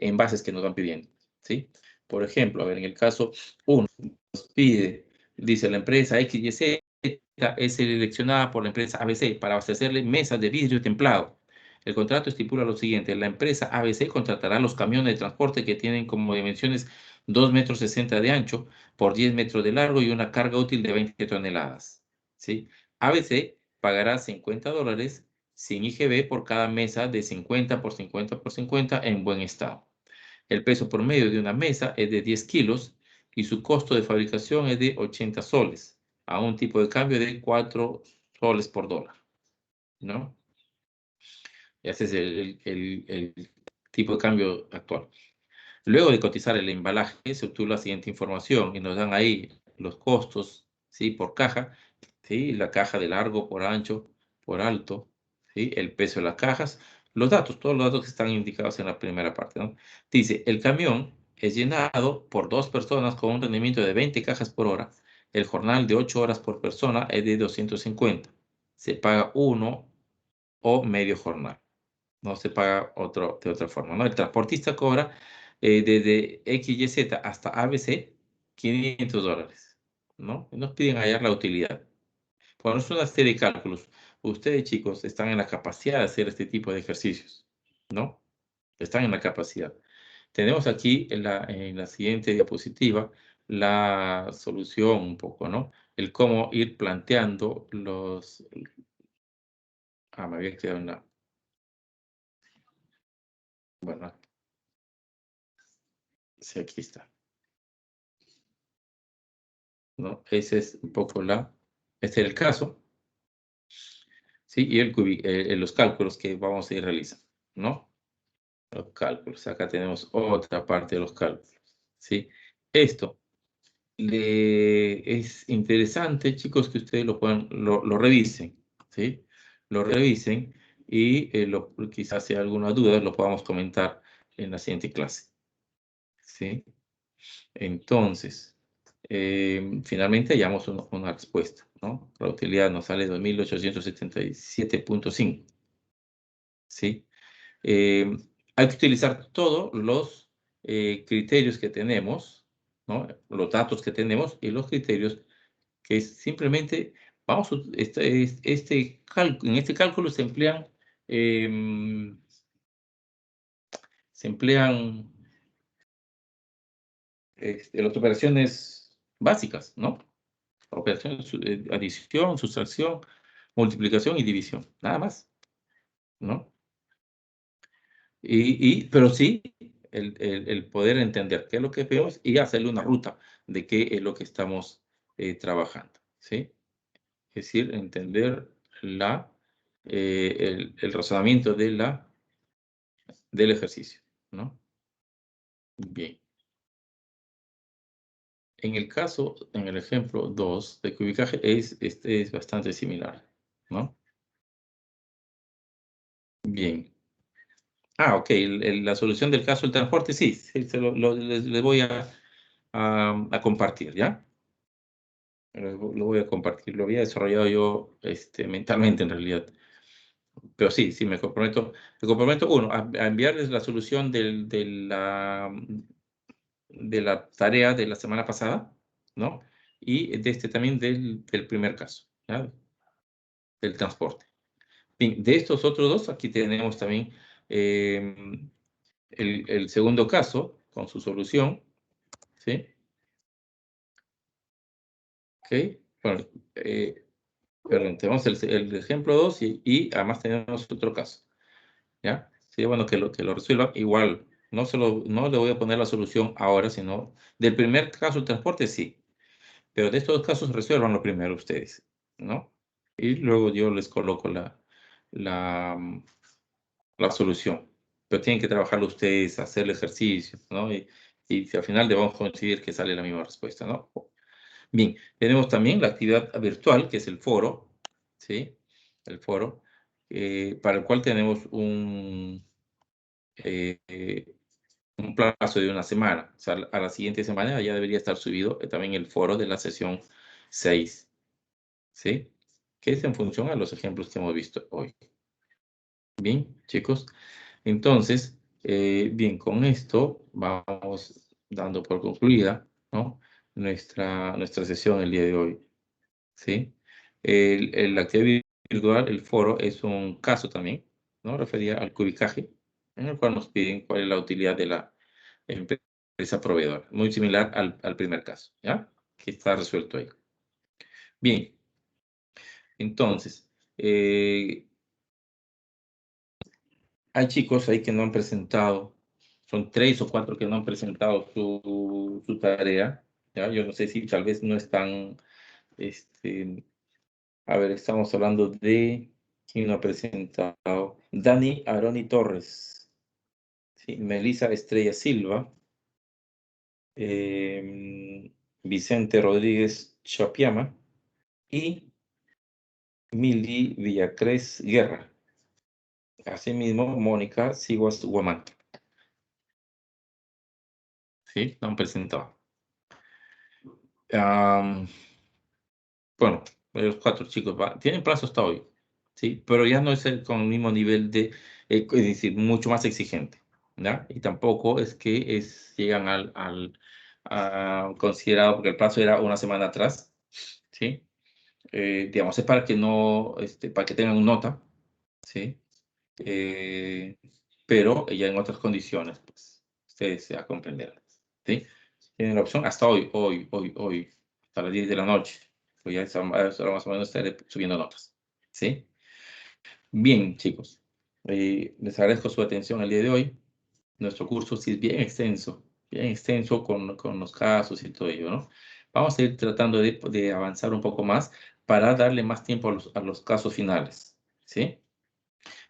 Envases que nos van pidiendo, ¿sí? Por ejemplo, a ver, en el caso 1, nos pide, dice la empresa XYZ es seleccionada por la empresa ABC para abastecerle mesas de vidrio templado. El contrato estipula lo siguiente: la empresa ABC contratará los camiones de transporte que tienen como dimensiones 2,60 metros de ancho por 10 metros de largo y una carga útil de 20 toneladas, ¿sí? ABC pagará $50 sin IGB por cada mesa de 50 por 50 por 50 en buen estado. El peso promedio de una mesa es de 10 kilos y su costo de fabricación es de 80 soles, a un tipo de cambio de 4 soles por dólar, ¿no? Ese es tipo de cambio actual. Luego de cotizar el embalaje, se obtuvo la siguiente información y nos dan ahí los costos, ¿sí? Por caja, ¿sí? La caja de largo, por ancho, por alto, ¿sí? El peso de las cajas, los datos, todos los datos que están indicados en la primera parte, ¿no? Dice, el camión es llenado por 2 personas con un rendimiento de 20 cajas por hora. El jornal de 8 horas por persona es de 250. Se paga 1 o medio jornal. No se paga de otra forma, ¿no? El transportista cobra desde XYZ hasta ABC $500, ¿no? Y nos piden hallar la utilidad. Bueno, es una serie de cálculos. Ustedes, chicos, están en la capacidad de hacer este tipo de ejercicios, ¿no? Están en la capacidad. Tenemos aquí en la siguiente diapositiva la solución un poco, ¿no? El cómo ir planteando los... Ah, me había quedado en la... Bueno, sí, aquí está. ¿No? Ese es un poco este es el caso, ¿sí? Y los cálculos que vamos a ir realizando, ¿no? Los cálculos, acá tenemos otra parte de los cálculos, ¿sí? Esto es interesante, chicos, que ustedes lo revisen, ¿sí? Lo revisen y quizás si hay alguna duda lo podamos comentar en la siguiente clase, ¿sí? Entonces, finalmente hallamos una respuesta, ¿no? La utilidad nos sale 2.877.5, ¿sí? Hay que utilizar todos los criterios que tenemos, ¿no? Los datos que tenemos y los criterios que simplemente vamos a, en este cálculo se emplean las operaciones básicas, ¿no? Operaciones, adición, sustracción, multiplicación y división, nada más, ¿no? Pero sí, el poder entender qué es lo que vemos y hacerle una ruta de qué es lo que estamos trabajando, ¿sí? Es decir, entender el razonamiento del ejercicio, ¿no? Bien. En el ejemplo 2 de cubicaje es bastante similar, ¿no? Bien. Ah, ok, la solución del caso del transporte, sí, les voy a compartir, ¿ya? Lo voy a compartir, lo había desarrollado yo mentalmente en realidad. Pero sí, me comprometo uno, a enviarles la solución de la tarea de la semana pasada, ¿no? Y también del primer caso, ¿ya? Del transporte. Bien, de estos otros dos, aquí tenemos también el segundo caso con su solución, ¿sí? Ok, bueno, perdón, tenemos el ejemplo 2 y además tenemos otro caso, ¿ya? Sería bueno que lo resuelvan. Igual, no le voy a poner la solución ahora, sino del primer caso del transporte, sí. Pero de estos dos casos resuelvan lo primero ustedes, ¿no? Y luego yo les coloco la solución. Pero tienen que trabajarlo ustedes, hacer el ejercicio, ¿no? Y al final debemos conseguir que sale la misma respuesta, ¿no? Bien, tenemos también la actividad virtual, que es el foro, ¿sí? El foro, para el cual tenemos un plazo de una semana. O sea, a la siguiente semana ya debería estar subido también el foro de la sesión 6, ¿sí? Que es en función a los ejemplos que hemos visto hoy. Bien, chicos. Entonces, bien, con esto vamos dando por concluida, ¿no? nuestra sesión el día de hoy, ¿sí? La actividad virtual, el foro, es un caso también, ¿no? Refería al cubicaje, en el cual nos piden cuál es la utilidad de la empresa proveedora. Muy similar al primer caso, ¿ya? Que está resuelto ahí. Bien. Entonces, hay chicos ahí que no han presentado, son 3 o 4 que no han presentado su tarea, ¿ya? Yo no sé si tal vez no están, a ver, estamos hablando de, ¿quién no ha presentado? Dani Aroni Torres, ¿sí? Melissa Estrella Silva, Vicente Rodríguez Chapiama y Mili Villacrés Guerra. Asimismo, Mónica Siguas Guamán. ¿Sí? Lo han presentado. Bueno, los 4 chicos tienen plazo hasta hoy, ¿sí? Pero ya no es con el mismo nivel de, es decir, mucho más exigente, ¿ya? Y tampoco es que llegan al considerado, porque el plazo era una semana atrás, ¿sí? Digamos, es para que no, para que tengan nota, ¿sí? Pero ya en otras condiciones, pues, ustedes se comprenderán, ¿sí? Tienen la opción hasta hoy, hasta las 10 de la noche. Pues ya ahora más o menos estaré subiendo notas, ¿sí? Bien, chicos, les agradezco su atención el día de hoy. Nuestro curso sí es bien extenso con los casos y todo ello, ¿no? Vamos a ir tratando de avanzar un poco más para darle más tiempo a los casos finales, ¿sí?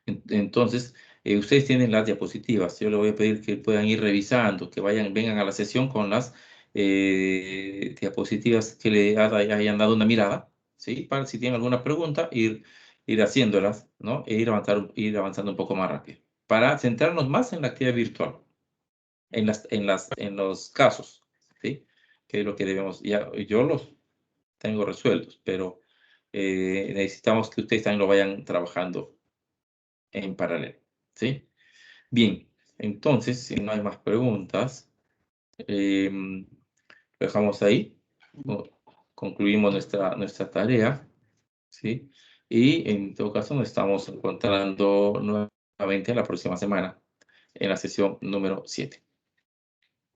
Entonces, ustedes tienen las diapositivas. Yo les voy a pedir que puedan ir revisando, que vengan a la sesión con las diapositivas que le hayan dado una mirada, ¿sí? Para si tienen alguna pregunta, ir haciéndolas, ¿no? E ir avanzando un poco más rápido. Para centrarnos más en la actividad virtual, en los casos, ¿sí? Que es lo que debemos. Yo los tengo resueltos, pero necesitamos que ustedes también lo vayan trabajando en paralelo, ¿sí? Bien, entonces, si no hay más preguntas, lo dejamos ahí, concluimos nuestra tarea, ¿sí? Y en todo caso nos estamos encontrando nuevamente la próxima semana en la sesión número 7.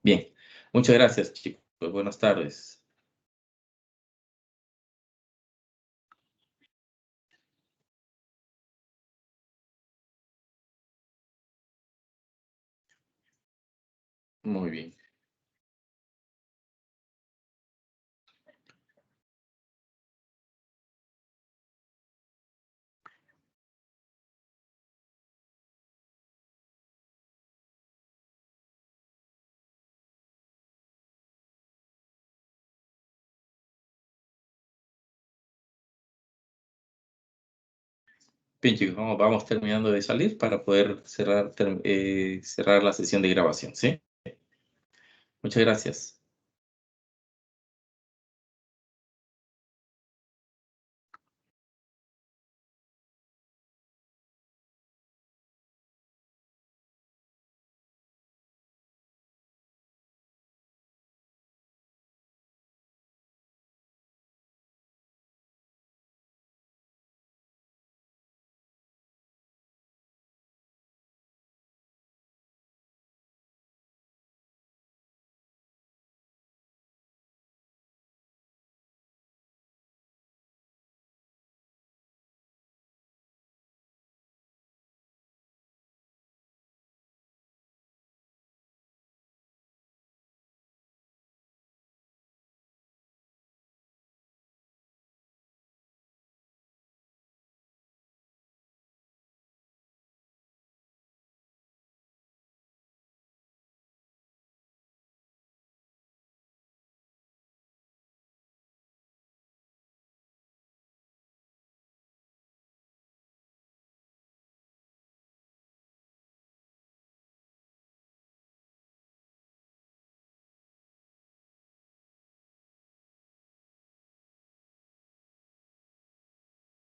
Bien, muchas gracias, chicos. Buenas tardes. Muy bien. Bien, chicos, vamos terminando de salir para poder cerrar la sesión de grabación, ¿sí? Muchas gracias.